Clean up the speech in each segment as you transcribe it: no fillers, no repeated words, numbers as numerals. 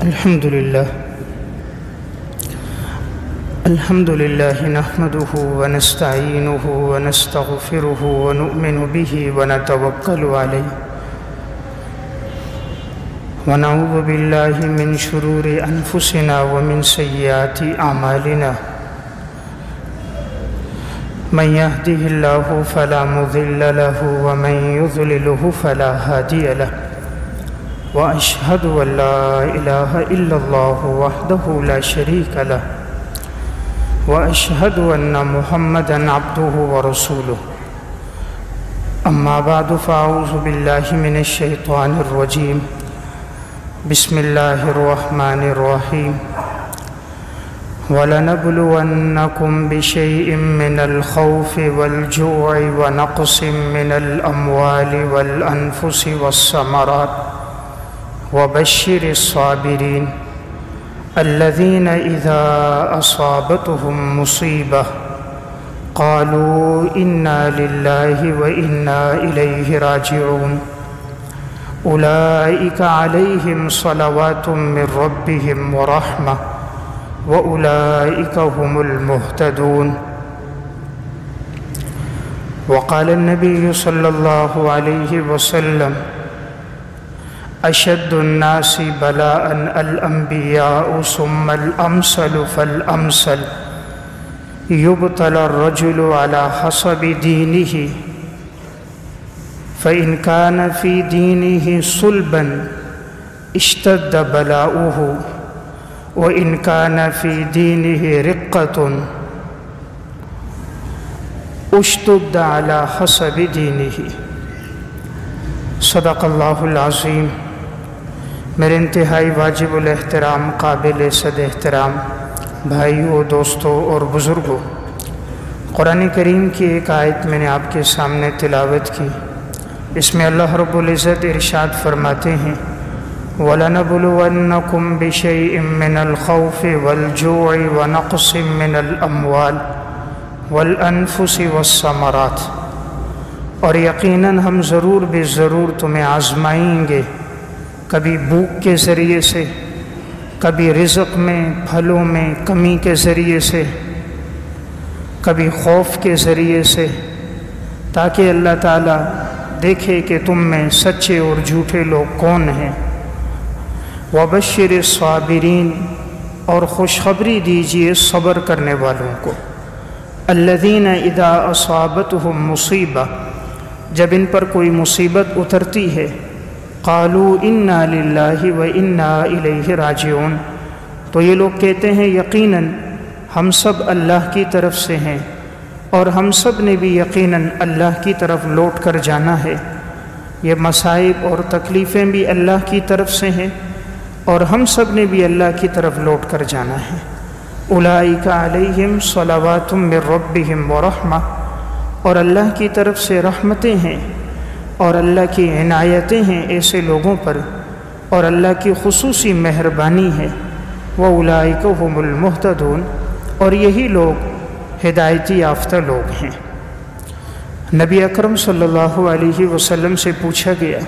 الحمد لله نحمده ونستعينه ونستغفره ونؤمن به ونتوكل عليه ونعوذ بالله من شرور أنفسنا ومن سيئات أعمالنا من يهده الله فلا مضل له ومن يضلله فلا هادي له وأشهد أن لا إله إلا الله وحده لا شريك له وأشهد أن محمدًا عبده ورسوله أما بعد فأعوذ بالله من الشيطان الرجيم بسم الله الرحمن الرحيم وَلَنَبْلُوَنَّكُمْ بِشَيْءٍ مِّنَ الْخَوْفِ وَالْجُوعِ وَنَقْصٍ مِّنَ الْأَمْوَالِ وَالْأَنفُسِ وَالثَّمَرَاتِ وَبَشِّرِ الصَّابِرِينَ الَّذِينَ إِذَا أَصَابَتْهُم مُّصِيبَةٌ قَالُوا إِنَّا لِلَّهِ وَإِنَّا إِلَيْهِ راجعون أُولَئِكَ عَلَيْهِمْ صَلَوَاتٌ مِّن رَّبِّهِمْ وَرَحْمَةٌ وَأُولَئِكَ هُمُ الْمُهْتَدُونَ وقال النبي صلى الله عليه وسلم أشد الناس بلاء الأنبياء ثم الأمثل فالأمثل يبتلى الرجل على حسب دينه فإن كان في دينه صلبا اشتد بلاؤه وإن كان في دينه رقة اشتد على حسب دينه صدق اللہ العظیم۔ میرے انتہائی واجب الاحترام قابل صد احترام بھائیوں، دوستوں اور بزرگوں، قرآن کریم کی ایک آیت میں نے آپ کے سامنے تلاوت کی۔ اس میں اللہ رب العزت ارشاد فرماتے ہیں وَلَنَبْلُوَنَّكُمْ بِشَيْءٍ مِّنَ الْخَوْفِ وَالْجُوعِ وَنَقْصٍ مِّنَ الْأَمْوَالِ وَالْأَنفُسِ وَالثَّمَرَاتِ، اور یقیناً ہم ضرور بے ضرور تمہیں آزمائیں گے، کبھی بھوک کے ذریعے سے، کبھی رزق میں پھلوں میں کمی کے ذریعے سے، کبھی خوف کے ذریعے سے، تاکہ اللہ تعالیٰ دیکھے کہ تم میں سچے اور جھوٹے لوگ کون ہیں۔ وَبَشِّرِ الصَّابِرِينَ، اور خوشخبری دیجئے صبر کرنے والوں کو۔ الَّذِينَ إِذَا أَصَابَتْهُم مُّصِيبَةٌ، جب ان پر کوئی مصیبت اترتی ہے، قَالُوا إِنَّا لِلَّهِ وَإِنَّا إِلَيْهِ راجعون، تو یہ لوگ کہتے ہیں یقیناً ہم سب اللہ کی طرف سے ہیں اور ہم سب نے بھی یقیناً اللہ کی طرف لوٹ کر جانا ہے۔ یہ مصائب اور تکلیفیں بھی اللہ کی طرف سے ہیں اور ہم سب نے بھی اللہ کی طرف لوٹ کر جانا ہے۔ اولئک علیہم صلوات من ربہم ورحمہ، اور اللہ کی طرف سے رحمتیں ہیں اور اللہ کی عنایتیں ہیں ایسے لوگوں پر، اور اللہ کی خصوصی مہربانی ہے۔ وَأُولَئِكَ هُمُ الْمُهْتَدُونَ، اور یہی لوگ ہدایتی یافتہ لوگ ہیں۔ نبی اکرم صلی اللہ علیہ وسلم سے پوچھا گیا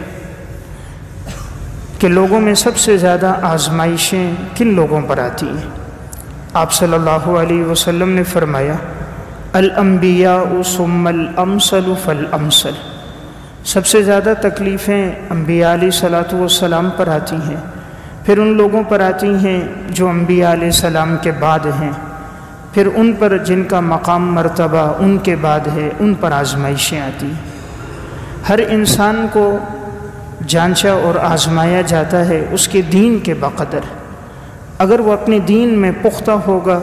کہ لوگوں میں سب سے زیادہ آزمائشیں کن لوگوں پر آتی ہیں؟ آپ صلی اللہ علیہ وسلم نے فرمایا الانبیاء ثم الامثل فالامثل، سب سے زیادہ تکلیفیں انبیاء علیہ الصلوۃ والسلام پر آتی ہیں، پھر ان لوگوں پر آتی ہیں جو انبیاء علیہ السلام کے بعد ہیں، پھر ان پر جن کا مقام مرتبہ ان کے بعد ہے، ان پر آزمائشیں آتی ہیں۔ ہر انسان کو جانچا اور آزمایا جاتا ہے اس کے دین کے بقدر۔ اگر وہ اپنے دین میں پختہ ہوگا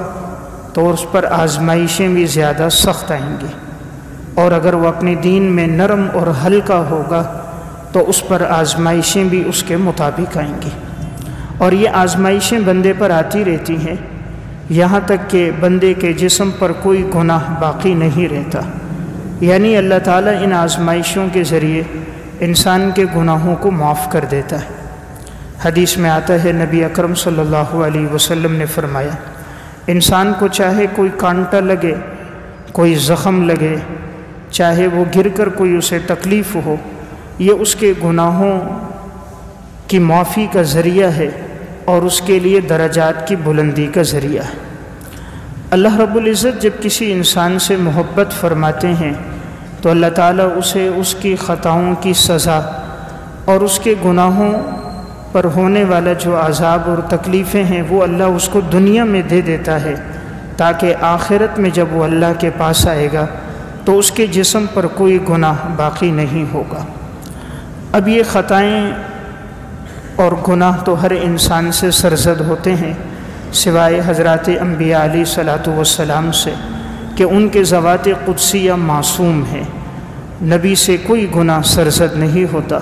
تو اس پر آزمائشیں بھی زیادہ سخت آئیں گی، اور اگر وہ اپنے دین میں نرم اور ہلکا ہوگا تو اس پر آزمائشیں بھی اس کے مطابق آئیں گی۔ اور یہ آزمائشیں بندے پر آتی رہتی ہیں یہاں تک کہ بندے کے جسم پر کوئی گناہ باقی نہیں رہتا، یعنی اللہ تعالیٰ ان آزمائشوں کے ذریعے انسان کے گناہوں کو معاف کر دیتا ہے۔ حدیث میں آتا ہے نبی اکرم صلی اللہ علیہ وسلم نے فرمایا انسان کو چاہے کوئی کانٹا لگے، کوئی زخم لگے، چاہے وہ گر کر کوئی اسے تکلیف ہو، یہ اس کے گناہوں کی معافی کا ذریعہ ہے اور اس کے لیے درجات کی بلندی کا ذریعہ ہے۔ اللہ رب العزت جب کسی انسان سے محبت فرماتے ہیں تو اللہ تعالیٰ اسے اس کی خطاؤں کی سزا اور اس کے گناہوں پر ہونے والا جو عذاب اور تکلیفیں ہیں وہ اللہ اس کو دنیا میں دے دیتا ہے، تاکہ آخرت میں جب وہ اللہ کے پاس آئے گا تو اس کے جسم پر کوئی گناہ باقی نہیں ہوگا۔ اب یہ خطائیں اور گناہ تو ہر انسان سے سرزد ہوتے ہیں سوائے حضرات انبیاء علیہ الصلاۃ والسلام سے، کہ ان کے ذوات قدسیہ معصوم ہیں، نبی سے کوئی گناہ سرزد نہیں ہوتا،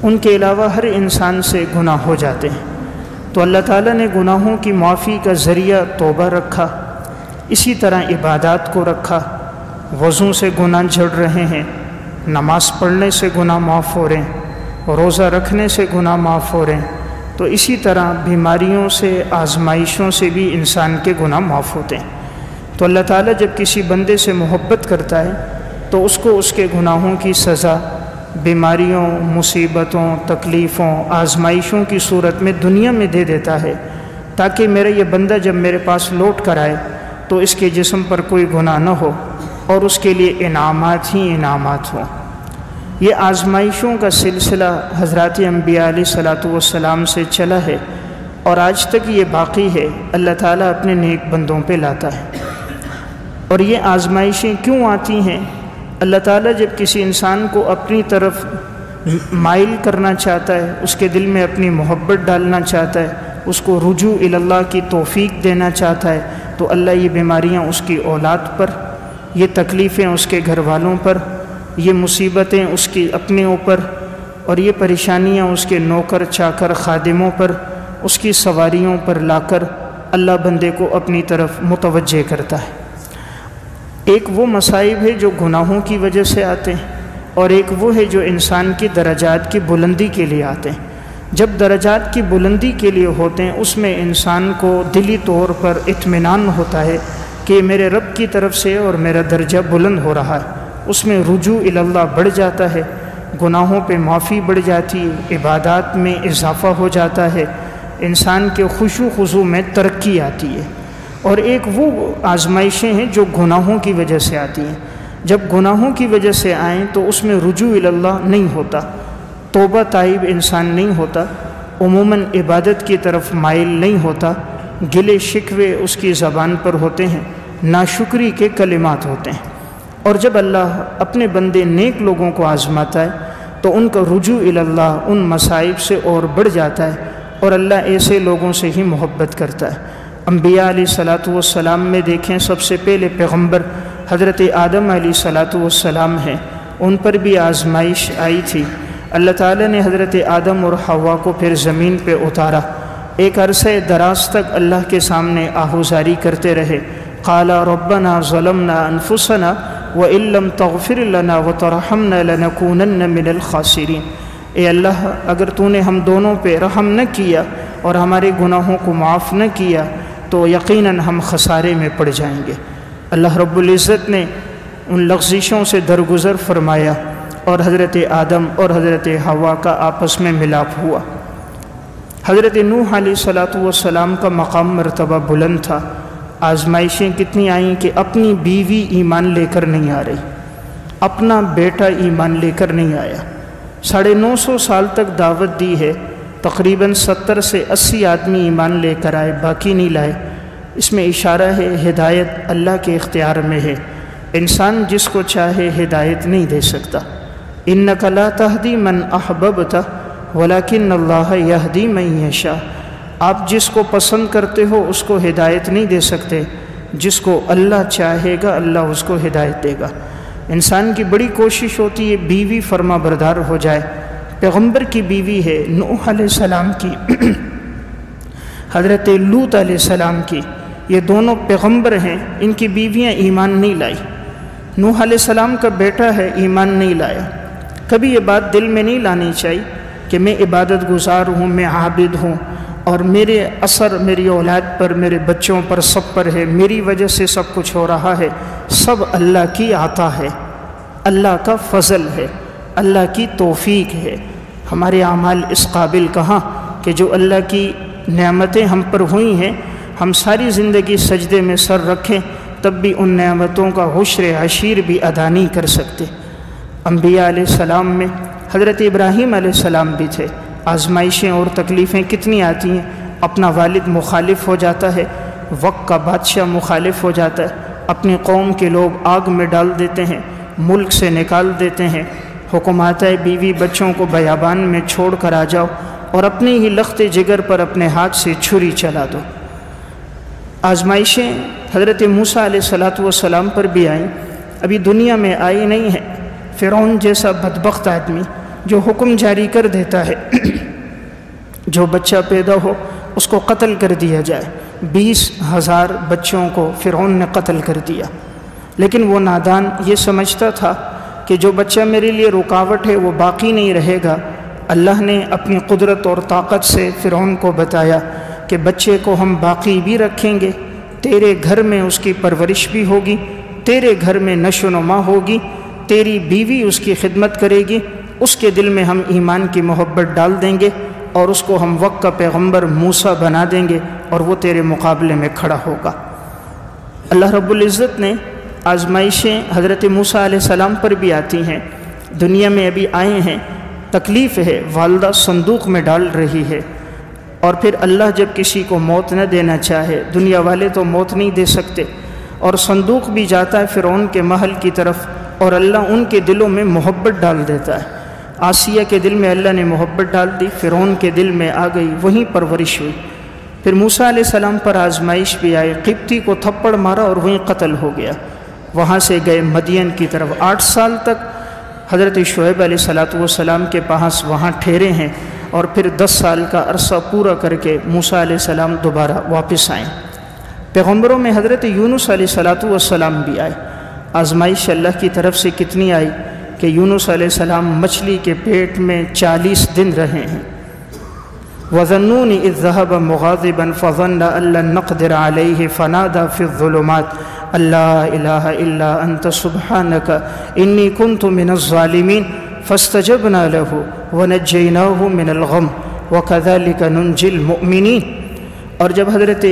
ان کے علاوہ ہر انسان سے گناہ ہو جاتے ہیں۔ تو اللہ تعالیٰ نے گناہوں کی معافی کا ذریعہ توبہ رکھا، اسی طرح عبادات کو رکھا۔ وضو سے گناہ جھڑ رہے ہیں، نماز پڑھنے سے گناہ معاف ہو رہے ہیں، روزہ رکھنے سے گناہ معاف ہو رہے ہیں، تو اسی طرح بیماریوں سے، آزمائشوں سے بھی انسان کے گناہ معاف ہوتے ہیں۔ تو اللہ تعالیٰ جب کسی بندے سے محبت کرتا ہے تو اس کو اس کے گناہوں کی سزا بیماریوں، مصیبتوں، تکلیفوں، آزمائشوں کی صورت میں دنیا میں دے دیتا ہے، تاکہ میرا یہ بندہ جب میرے پاس لوٹ کر آئے تو اس کے جسم پر کوئی گناہ نہ ہو اور اس کے لیے انعامات ہی انعامات ہوں۔ یہ آزمائشوں کا سلسلہ حضرات انبیاء علیہ الصلاۃ والسلام سے چلا ہے اور آج تک یہ باقی ہے، اللہ تعالیٰ اپنے نیک بندوں پہ لاتا ہے۔ اور یہ آزمائشیں کیوں آتی ہیں؟ اللہ تعالیٰ جب کسی انسان کو اپنی طرف مائل کرنا چاہتا ہے، اس کے دل میں اپنی محبت ڈالنا چاہتا ہے، اس کو رجوع الی اللہ کی توفیق دینا چاہتا ہے، تو اللہ یہ بیماریاں اس کی اولاد پر، یہ تکلیفیں اس کے گھر والوں پر، یہ مصیبتیں اس کی اپنے اوپر، اور یہ پریشانیاں اس کے نوکر چاکر خادموں پر، اس کی سواریوں پر لا کر اللہ بندے کو اپنی طرف متوجہ کرتا ہے۔ ایک وہ مصائب ہے جو گناہوں کی وجہ سے آتے ہیں، اور ایک وہ ہے جو انسان کی درجات کی بلندی کے لیے آتے ہیں۔ جب درجات کی بلندی کے لیے ہوتے ہیں اس میں انسان کو دلی طور پر اطمینان ہوتا ہے کہ میرے رب کی طرف سے اور میرا درجہ بلند ہو رہا ہے، اس میں رجوع الی اللہ بڑھ جاتا ہے، گناہوں پہ معافی بڑھ جاتی ہے، عبادات میں اضافہ ہو جاتا ہے، انسان کے خشوع خضوع میں ترقی آتی ہے۔ اور ایک وہ آزمائشیں ہیں جو گناہوں کی وجہ سے آتی ہیں، جب گناہوں کی وجہ سے آئیں تو اس میں رجوع الی اللہ نہیں ہوتا، توبہ تائب انسان نہیں ہوتا، عموماً عبادت کی طرف مائل نہیں ہوتا، گلے شکوے اس کی زبان پر ہوتے ہیں، ناشکری کے کلمات ہوتے ہیں۔ اور جب اللہ اپنے بندے نیک لوگوں کو آزماتا ہے تو ان کا رجوع الی اللہ ان مصائب سے اور بڑھ جاتا ہے، اور اللہ ایسے لوگوں سے ہی محبت کرتا ہے۔ انبیاء علیہ الصلاۃ والسلام میں دیکھیں، سب سے پہلے پیغمبر حضرت آدم علیہ الصلاۃ والسلام ہیں، ان پر بھی آزمائش آئی تھی۔ اللہ تعالیٰ نے حضرت آدم اور حوا کو پھر زمین پہ اتارا، ایک عرصہ دراز تک اللہ کے سامنے آہوزاری کرتے رہے۔ قال ربنا ظلمنا انفسنا وان لم تغفر لنا وترحمنا لنكونن من الخاسرین، اے اللہ اگر تو نے ہم دونوں پہ رحم نہ کیا اور ہمارے گناہوں کو معاف نہ کیا تو یقیناً ہم خسارے میں پڑ جائیں گے۔ اللہ رب العزت نے ان لغزشوں سے درگزر فرمایا اور حضرت آدم اور حضرت حوا کا آپس میں ملاپ ہوا۔ حضرت نوح علیہ الصلاۃ والسلام کا مقام مرتبہ بلند تھا، آزمائشیں کتنی آئیں کہ اپنی بیوی ایمان لے کر نہیں آ رہی، اپنا بیٹا ایمان لے کر نہیں آیا، 950 سال تک دعوت دی ہے، تقریباً 70 سے 80 آدمی ایمان لے کر آئے، باقی نہیں لائے۔ اس میں اشارہ ہے ہدایت اللہ کے اختیار میں ہے، انسان جس کو چاہے ہدایت نہیں دے سکتا۔ انک لا تہدی من احببت ولکن اللہ یہدی من یشاء، آپ جس کو پسند کرتے ہو اس کو ہدایت نہیں دے سکتے، جس کو اللہ چاہے گا اللہ اس کو ہدایت دے گا۔ انسان کی بڑی کوشش ہوتی ہے بیوی فرما بردار ہو جائے، پیغمبر کی بیوی ہے نوح علیہ السلام کی، حضرت لوط علیہ السلام کی، یہ دونوں پیغمبر ہیں، ان کی بیویاں ایمان نہیں لائی۔ نوح علیہ السلام کا بیٹا ہے، ایمان نہیں لایا۔ کبھی یہ بات دل میں نہیں لانی چاہیے کہ میں عبادت گزار ہوں، میں عابد ہوں، اور میرے اثر میری اولاد پر، میرے بچوں پر، سب پر ہے، میری وجہ سے سب کچھ ہو رہا ہے۔ سب اللہ کی عطا ہے، اللہ کا فضل ہے، اللہ کی توفیق ہے۔ ہمارے اعمال اس قابل کہاں کہ جو اللہ کی نعمتیں ہم پر ہوئی ہیں، ہم ساری زندگی سجدے میں سر رکھیں تب بھی ان نعمتوں کا عشر عشیر بھی ادا نہیں کر سکتے۔ انبیاء علیہ السلام میں حضرت ابراہیم علیہ السلام بھی تھے۔ آزمائشیں اور تکلیفیں کتنی آتی ہیں، اپنا والد مخالف ہو جاتا ہے، وقت کا بادشاہ مخالف ہو جاتا ہے، اپنی قوم کے لوگ آگ میں ڈال دیتے ہیں، ملک سے نکال دیتے ہیں، حکم آتا ہے بیوی بچوں کو بیابان میں چھوڑ کر آ جاؤ اور اپنے ہی لخت جگر پر اپنے ہاتھ سے چھری چلا دو۔ آزمائشیں حضرت موسیٰ علیہ السلام پر بھی آئیں، ابھی دنیا میں آئی نہیں ہے۔ فرعون جیسا بدبخت آدمی جو حکم جاری کر دیتا ہے جو بچہ پیدا ہو اس کو قتل کر دیا جائے، 20,000 بچوں کو فرعون نے قتل کر دیا، لیکن وہ نادان یہ سمجھتا تھا کہ جو بچہ میرے لیے رکاوٹ ہے وہ باقی نہیں رہے گا۔ اللہ نے اپنی قدرت اور طاقت سے فرعون کو بتایا کہ بچے کو ہم باقی بھی رکھیں گے، تیرے گھر میں اس کی پرورش بھی ہوگی، تیرے گھر میں نشو و نما ہوگی، تیری بیوی اس کی خدمت کرے گی، اس کے دل میں ہم ایمان کی محبت ڈال دیں گے اور اس کو ہم وقت کا پیغمبر موسیٰ بنا دیں گے اور وہ تیرے مقابلے میں کھڑا ہوگا۔ اللہ رب العزت نے آزمائشیں حضرت موسیٰ علیہ السلام پر بھی آتی ہیں، دنیا میں ابھی آئے ہیں، تکلیف ہے، والدہ صندوق میں ڈال رہی ہے، اور پھر اللہ جب کسی کو موت نہ دینا چاہے، دنیا والے تو موت نہیں دے سکتے، اور صندوق بھی جاتا ہے فرعون کے محل کی طرف اور اللہ ان کے دلوں میں محبت ڈال دیتا ہے۔ آسیہ کے دل میں اللہ نے محبت ڈال دی، فرعون کے دل میں آ گئی، وہیں پرورش ہوئی۔ پھر موسیٰ علیہ السلام پر آزمائش بھی آئی، قبطی کو تھپڑ مارا اور وہیں قتل ہو گیا۔ وہاں سے گئے مدین کی طرف، 8 سال تک حضرت شعیب علیہ السلام کے پاس وہاں ٹھہرے ہیں، اور پھر 10 سال کا عرصہ پورا کر کے موسیٰ علیہ السلام دوبارہ واپس آئیں۔ پیغمبروں میں حضرت یونس علیہ السلام بھی آئے۔ آزمائش اللہ کی طرف سے کتنی آئی کہ یونس علیہ السلام مچھلی کے پیٹ میں 40 دن رہے ہیں۔ وَظَنُّونِ إِذْ ذَهَبَ مُغَاضِبًا فَظَنَّ أَن لَّن نَّقْدِرَ عَلَيْهِ فَنَادَىٰ فِي الظُّلُمَاتِ أَن لَّا إِلَٰهَ إِلَّا أَنتَ سُبْحَانَكَ إِنِّي كُنتُ مِنَ الظَّالِمِينَ فَاسْتَجَبْنَا لَهُ وَنَجَّيْنَاهُ مِنَ الْغَمِّ وَكَذَٰلِكَ نُنجِي الْمُؤْمِنِينَ۔ اور جب حضرت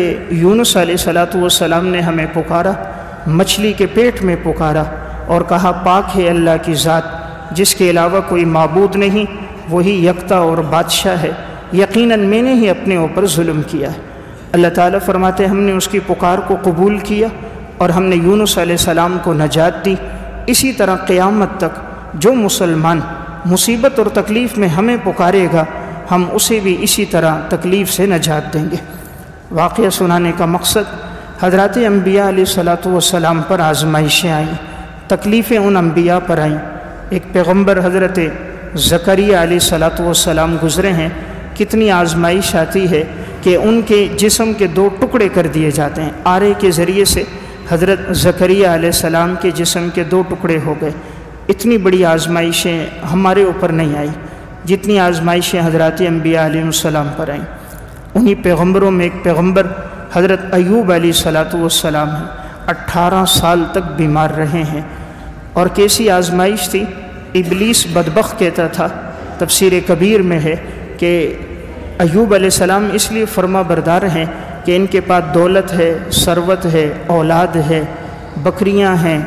یونس علیہ السلام نے ہمیں پکارا، مچھلی کے پیٹ میں پکارا اور کہا پاک ہے اللہ کی ذات جس کے علاوہ کوئی معبود نہیں، وہی یکتا اور بادشاہ ہے، یقیناً میں نے ہی اپنے اوپر ظلم کیا ہے۔ اللہ تعالیٰ فرماتے ہم نے اس کی پکار کو قبول کیا اور ہم نے یونس علیہ السلام کو نجات دی۔ اسی طرح قیامت تک جو مسلمان مصیبت اور تکلیف میں ہمیں پکارے گا ہم اسے بھی اسی طرح تکلیف سے نجات دیں گے۔ واقعہ سنانے کا مقصد، حضرات انبیاء علیہ السلام پر آزمائشیں آئیں، تکلیفیں ان انبیاء پر آئیں۔ ایک پیغمبر حضرت زکریہ علیہ السلام گزرے ہیں، کتنی آزمائش آتی ہے کہ ان کے جسم کے 2 ٹکڑے کر دیے جاتے ہیں، آرے کے ذریعے سے حضرت زکریہ علیہ السلام کے جسم کے 2 ٹکڑے ہو گئے۔ اتنی بڑی آزمائشیں ہمارے اوپر نہیں آئی جتنی آزمائشیں حضرات انبیاء علیہ السلام پر آئیں۔ انہی پیغمبروں میں ایک پیغمبر حضرت ایوب علیہ السلام ہیں، 18 سال تک بیمار رہے ہیں، اور کیسی آزمائش تھی، ابلیس بدبخت کہتا تھا، تفسیر کبیر میں ہے کہ ایوب علیہ السلام اس لیے فرما بردار ہیں کہ ان کے پاس دولت ہے، ثروت ہے، اولاد ہے، بکریاں ہیں،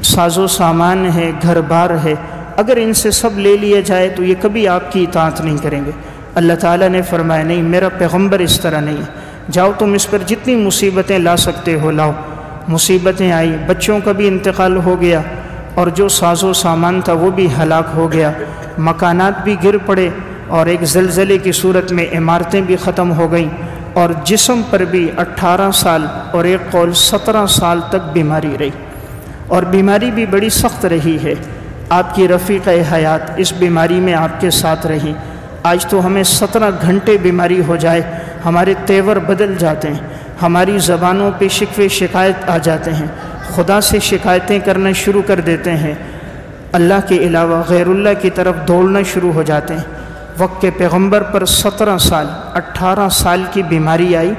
ساز و سامان ہے، گھر بار ہے، اگر ان سے سب لے لیا جائے تو یہ کبھی آپ کی اطاعت نہیں کریں گے۔ اللہ تعالیٰ نے فرمایا نہیں، میرا پیغمبر اس طرح نہیں ہے، جاؤ تم اس پر جتنی مصیبتیں لا سکتے ہو لاؤ۔ مصیبتیں آئی، بچوں کا بھی انتقال ہو گیا اور جو ساز و سامان تھا وہ بھی ہلاک ہو گیا، مکانات بھی گر پڑے، اور ایک زلزلے کی صورت میں عمارتیں بھی ختم ہو گئیں، اور جسم پر بھی 18 سال اور ایک قول 17 سال تک بیماری رہی، اور بیماری بھی بڑی سخت رہی ہے۔ آپ کی رفیق حیات اس بیماری میں آپ کے ساتھ رہی۔ آج تو ہمیں 17 گھنٹے بیماری ہو جائے ہمارے تیور بدل جاتے ہیں، ہماری زبانوں پہ شکوے شکایت آ جاتے ہیں، خدا سے شکایتیں کرنا شروع کر دیتے ہیں، اللہ کے علاوہ غیر اللہ کی طرف دوڑنا شروع ہو جاتے ہیں۔ وقت کے پیغمبر پر 17 سال 18 سال کی بیماری آئی،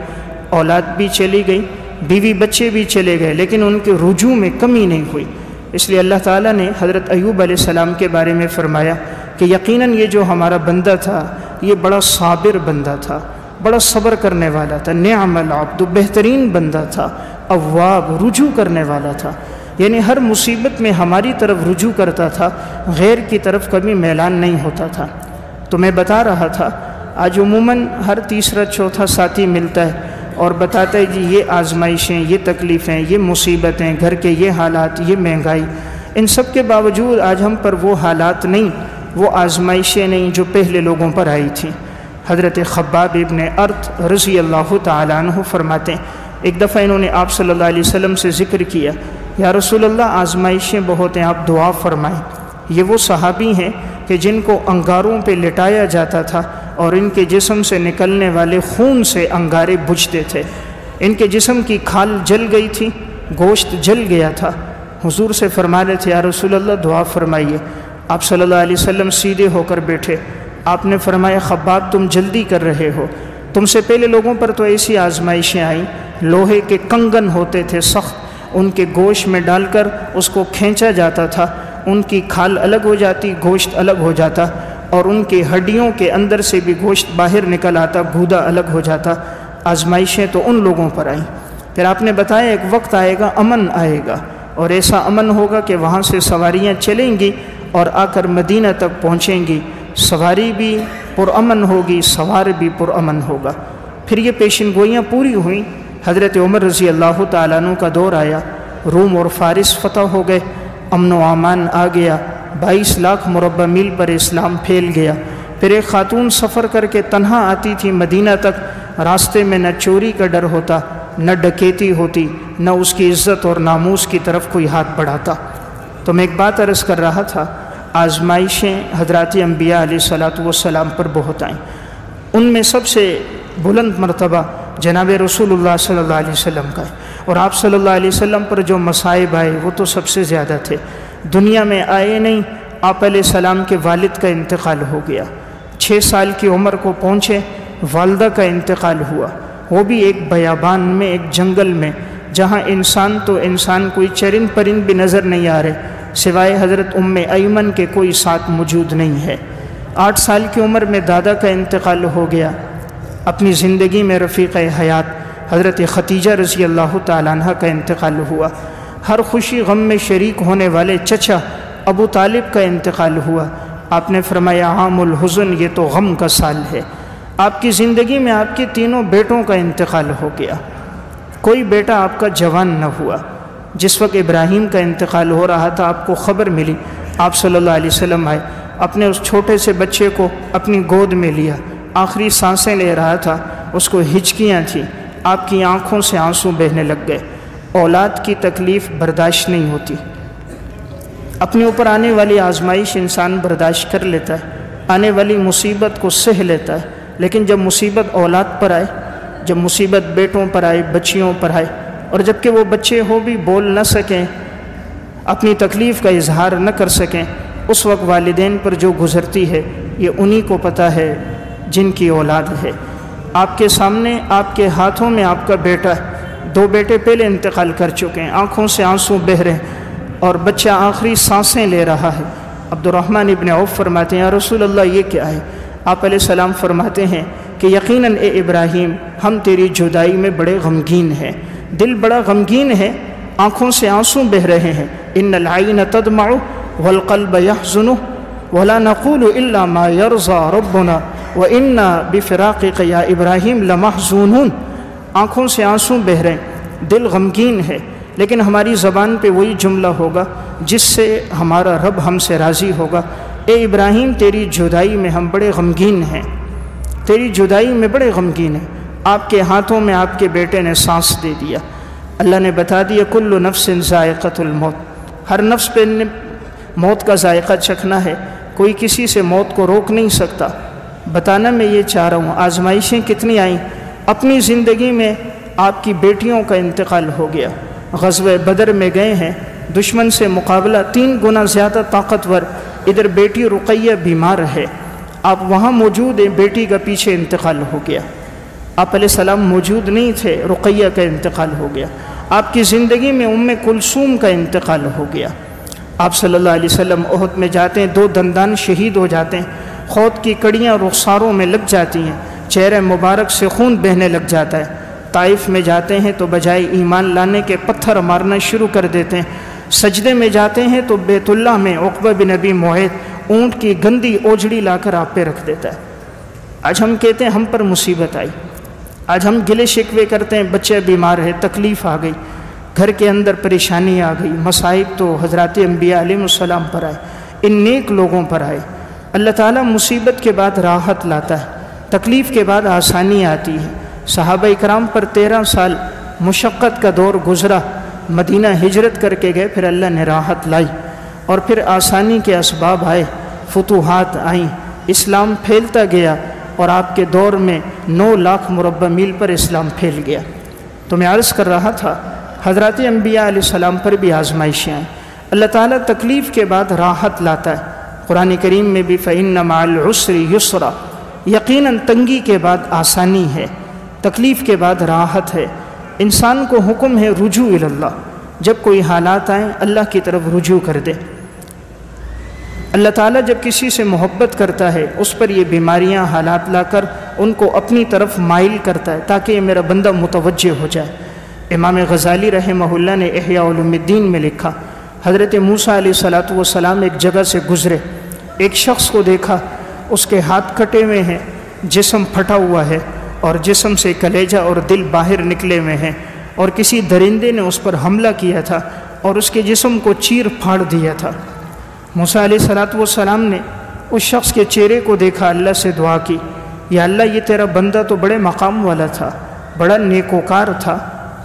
اولاد بھی چلی گئی، بیوی بچے بھی چلے گئے، لیکن ان کے رجوع میں کمی نہیں ہوئی۔ اس لیے اللہ تعالیٰ نے حضرت ایوب علیہ السلام کے بارے میں فرمایا کہ یقیناً یہ جو ہمارا بندہ تھا یہ بڑا صابر بندہ تھا، بڑا صبر کرنے والا تھا، نعم العبد، بہترین بندہ تھا، اواب، رجوع کرنے والا تھا، یعنی ہر مصیبت میں ہماری طرف رجوع کرتا تھا، غیر کی طرف کبھی میلان نہیں ہوتا تھا۔ تو میں بتا رہا تھا آج عموماً ہر تیسرا چوتھا ساتھی ملتا ہے اور بتاتا ہے جی یہ آزمائشیں، یہ تکلیفیں، یہ مصیبتیں، گھر کے یہ حالات، یہ مہنگائی، ان سب کے باوجود آج ہم پر وہ حالات نہیں، وہ آزمائشیں نہیں جو پہلے لوگوں پر آئی تھیں۔ حضرت خباب ابن ارت رضی اللہ تعالیٰ عنہ فرماتے ہیں ایک دفعہ انہوں نے آپ صلی اللہ علیہ وسلم سے ذکر کیا، یا رسول اللہ آزمائشیں بہت ہیں، آپ دعا فرمائیں۔ یہ وہ صحابی ہیں کہ جن کو انگاروں پہ لٹایا جاتا تھا اور ان کے جسم سے نکلنے والے خون سے انگارے بجھتے تھے، ان کے جسم کی کھال جل گئی تھی، گوشت جل گیا تھا۔ حضور سے فرما رہے تھے یا رسول اللہ دعا فرمائیے۔ آپ صلی اللہ علیہ وسلم سیدھے ہو کر بیٹھے، آپ نے فرمایا خباب تم جلدی کر رہے ہو، تم سے پہلے لوگوں پر تو ایسی آزمائشیں آئیں، لوہے کے کنگن ہوتے تھے سخت، ان کے گوشت میں ڈال کر اس کو کھینچا جاتا تھا، ان کی کھال الگ ہو جاتی، گوشت الگ ہو جاتا، اور ان کی ہڈیوں کے اندر سے بھی گوشت باہر نکل آتا، گودا الگ ہو جاتا۔ آزمائشیں تو ان لوگوں پر آئیں۔ پھر آپ نے بتایا ایک وقت آئے گا، امن آئے گا، اور ایسا امن ہوگا کہ وہاں سے سواریاں چلیں گی اور آ کر مدینہ تک پہنچیں گی، سواری بھی پرامن ہوگی، سوار بھی پرامن ہوگا۔ پھر یہ پیشن گوئیاں پوری ہوئیں، حضرت عمر رضی اللہ تعالیٰ عنہ کا دور آیا، روم اور فارس فتح ہو گئے، امن و امان آ گیا، 22 لاکھ مربع میل پر اسلام پھیل گیا۔ پھر ایک خاتون سفر کر کے تنہا آتی تھی مدینہ تک، راستے میں نہ چوری کا ڈر ہوتا، نہ ڈکیتی ہوتی، نہ اس کی عزت اور ناموس کی طرف کوئی ہاتھ بڑھاتا۔ تو میں ایک بات عرض کر رہا تھا، آزمائشیں حضرات انبیاء علیہ الصلاۃ والسلام پر بہت آئیں، ان میں سب سے بلند مرتبہ جناب رسول اللہ صلی اللہ علیہ وسلم کا ہے، اور آپ صلی اللہ علیہ وسلم پر جو مصائب آئے وہ تو سب سے زیادہ تھے۔ دنیا میں آئے نہیں، آپ علیہ السلام کے والد کا انتقال ہو گیا، 6 سال کی عمر کو پہنچے، والدہ کا انتقال ہوا، وہ بھی ایک بیابان میں، ایک جنگل میں، جہاں انسان تو انسان کوئی چرند پرند بھی نظر نہیں آ رہے، سوائے حضرت ایمن کے کوئی ساتھ موجود نہیں ہے۔ 8 سال کی عمر میں دادا کا انتقال ہو گیا۔ اپنی زندگی میں رفیق حیات حضرت خدیجہ رضی اللہ تعالیٰ عنہ کا انتقال ہوا۔ ہر خوشی غم میں شریک ہونے والے چچا ابو طالب کا انتقال ہوا۔ آپ نے فرمایا عام الحزن، یہ تو غم کا سال ہے۔ آپ کی زندگی میں آپ کے تینوں بیٹوں کا انتقال ہو گیا، کوئی بیٹا آپ کا جوان نہ ہوا۔ جس وقت ابراہیم کا انتقال ہو رہا تھا، آپ کو خبر ملی، آپ صلی اللہ علیہ وسلم آئے، اپنے اس چھوٹے سے بچے کو اپنی گود میں لیا، آخری سانسیں لے رہا تھا، اس کو ہچکیاں تھیں، آپ کی آنکھوں سے آنسو بہنے لگ گئے۔ اولاد کی تکلیف برداشت نہیں ہوتی، اپنے اوپر آنے والی آزمائش انسان برداشت کر لیتا ہے، آنے والی مصیبت کو سہ لیتا ہے، لیکن جب مصیبت اولاد پر آئے، جب مصیبت بیٹوں پر آئے، بچیوں پر آئے، اور جب کہ وہ بچے ہو بھی بول نہ سکیں، اپنی تکلیف کا اظہار نہ کر سکیں، اس وقت والدین پر جو گزرتی ہے یہ انہی کو پتہ ہے جن کی اولاد ہے۔ آپ کے سامنے، آپ کے ہاتھوں میں آپ کا بیٹا ہے، 2 بیٹے پہلے انتقال کر چکے ہیں، آنکھوں سے آنسو بہہ رہے ہیں، اور بچہ آخری سانسیں لے رہا ہے۔ عبد الرحمن ابن عوف فرماتے ہیں یا رسول اللہ یہ کیا ہے؟ آپ علیہ السلام فرماتے ہیں کہ یقیناً اے ابراہیم، ہم تیری جدائی میں بڑے غمگین ہیں، دل بڑا غمگین ہے، آنکھوں سے آنسو بہہ رہے ہیں۔ ان العین تدمع والقلب يحزن ولا نقول الا ما يرضى ربنا وانا بفراقك یا ابراہیم لمحزونون۔ آنکھوں سے آنسو بہہ رہے ہیں، دل غمگین ہے، لیکن ہماری زبان پہ وہی جملہ ہوگا جس سے ہمارا رب ہم سے راضی ہوگا۔ اے ابراہیم، تیری جدائی میں ہم بڑے غمگین ہیں، تیری جدائی میں بڑے غمگین ہیں۔ آپ کے ہاتھوں میں آپ کے بیٹے نے سانس دے دیا۔ اللہ نے بتا دیا کل نفس ذائقۃ الموت، ہر نفس پہ موت کا ذائقہ چکھنا ہے، کوئی کسی سے موت کو روک نہیں سکتا۔ بتانا میں یہ چاہ رہا ہوں آزمائشیں کتنی آئیں۔ اپنی زندگی میں آپ کی بیٹیوں کا انتقال ہو گیا، غزوہ بدر میں گئے ہیں، دشمن سے مقابلہ 3 گنا زیادہ طاقتور، ادھر بیٹی رقیہ بیمار ہے، آپ وہاں موجود ہیں، بیٹی کا پیچھے انتقال ہو گیا، آپ علیہ السلام موجود نہیں تھے، رقیہ کا انتقال ہو گیا۔ آپ کی زندگی میں کلثوم کا انتقال ہو گیا۔ آپ صلی اللہ علیہ وسلم احد میں جاتے ہیں، 2 دندان شہید ہو جاتے ہیں، خود کی کڑیاں رخساروں میں لگ جاتی ہیں، چہرے مبارک سے خون بہنے لگ جاتا ہے۔ طائف میں جاتے ہیں تو بجائے ایمان لانے کے پتھر مارنا شروع کر دیتے ہیں، سجدے میں جاتے ہیں تو بیت اللہ میں عقبہ بن ابی معیط اونٹ کی گندی اوجڑی لا کر آپ پہ رکھ دیتا ہے۔ آج ہم کہتے ہیں ہم پر مصیبت آئی، آج ہم گلے شکوے کرتے ہیں بچے بیمار ہے، تکلیف آ گئی، گھر کے اندر پریشانی آ گئی۔ مصائب تو حضرات انبیاء علیہ السلام پر آئے، ان نیک لوگوں پر آئے۔ اللہ تعالیٰ مصیبت کے بعد راحت لاتا ہے، تکلیف کے بعد آسانی آتی ہے۔ صحابہ اکرام پر 13 سال مشقت کا دور گزرا، مدینہ ہجرت کر کے گئے، پھر اللہ نے راحت لائی اور پھر آسانی کے اسباب آئے، فتوحات آئیں، اسلام پھیلتا گیا اور آپ کے دور میں 9 لاکھ مربع میل پر اسلام پھیل گیا۔ تو میں عرض کر رہا تھا حضرات انبیاء علیہ السلام پر بھی آزمائشیں آئیں۔ اللہ تعالیٰ تکلیف کے بعد راحت لاتا ہے۔ قرآن کریم میں بھی فَإِنَّ مَعَ الْعُسْرِ يُسْرًا، یقیناً تنگی کے بعد آسانی ہے، تکلیف کے بعد راحت ہے۔ انسان کو حکم ہے رجوع الی اللہ، جب کوئی حالات آئیں اللہ کی طرف رجوع کر دے۔ اللہ تعالیٰ جب کسی سے محبت کرتا ہے اس پر یہ بیماریاں حالات لا کر ان کو اپنی طرف مائل کرتا ہے تاکہ یہ میرا بندہ متوجہ ہو جائے۔ امام غزالی رحمہ اللہ نے احیاء علوم الدین میں لکھا، حضرت موسیٰ علیہ السلام ایک جگہ سے گزرے، ایک شخص کو دیکھا، اس کے ہاتھ کٹے ہوئے ہیں، جسم پھٹا ہوا ہے اور جسم سے کلیجہ اور دل باہر نکلے ہوئے ہیں، اور کسی درندے نے اس پر حملہ کیا تھا اور اس کے جسم کو چیر پھاڑ دیا تھا۔ موسیٰ علیہ السلام نے اس شخص کے چہرے کو دیکھا، اللہ سے دعا کی، یا اللہ یہ تیرا بندہ تو بڑے مقام والا تھا، بڑا نیکوکار تھا،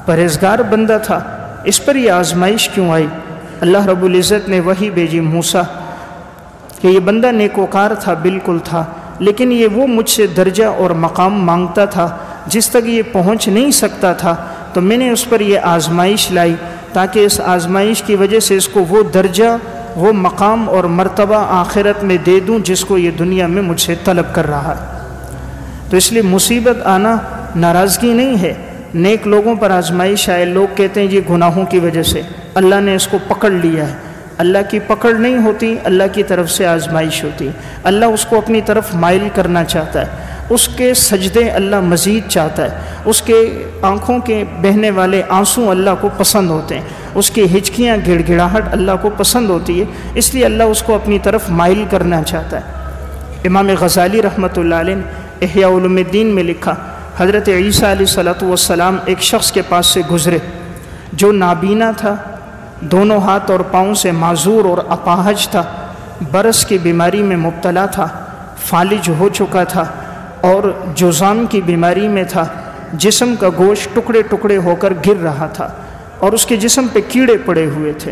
پرہیزگار بندہ تھا، اس پر یہ آزمائش کیوں آئی؟ اللہ رب العزت نے وحی بھیجی موسیٰ کہ یہ بندہ نیکوکار تھا، بالکل تھا، لیکن یہ وہ مجھ سے درجہ اور مقام مانگتا تھا جس تک یہ پہنچ نہیں سکتا تھا، تو میں نے اس پر یہ آزمائش لائی تاکہ اس آزمائش کی وجہ سے اس کو وہ درجہ، وہ مقام اور مرتبہ آخرت میں دے دوں جس کو یہ دنیا میں مجھ سے طلب کر رہا ہے۔ تو اس لیے مصیبت آنا ناراضگی نہیں ہے۔ نیک لوگوں پر آزمائش آئے، لوگ کہتے ہیں یہ گناہوں کی وجہ سے اللہ نے اس کو پکڑ لیا ہے۔ اللہ کی پکڑ نہیں ہوتی، اللہ کی طرف سے آزمائش ہوتی۔ اللہ اس کو اپنی طرف مائل کرنا چاہتا ہے، اس کے سجدے اللہ مزید چاہتا ہے، اس کے آنکھوں کے بہنے والے آنسو اللہ کو پسند ہوتے ہیں، اس کی ہچکیاں گڑ گڑاہٹ اللہ کو پسند ہوتی ہے، اس لیے اللہ اس کو اپنی طرف مائل کرنا چاہتا ہے۔ امام غزالی رحمۃ اللہ علیہ نے احیاء علوم الدین میں لکھا، حضرت عیسیٰ علیہ السلام ایک شخص کے پاس سے گزرے جو نابینا تھا، دونوں ہاتھ اور پاؤں سے معذور اور اپاہج تھا، برس کی بیماری میں مبتلا تھا، فالج ہو چکا تھا اور جذام کی بیماری میں تھا، جسم کا گوشت ٹکڑے ٹکڑے ہو کر گر رہا تھا اور اس کے جسم پہ کیڑے پڑے ہوئے تھے۔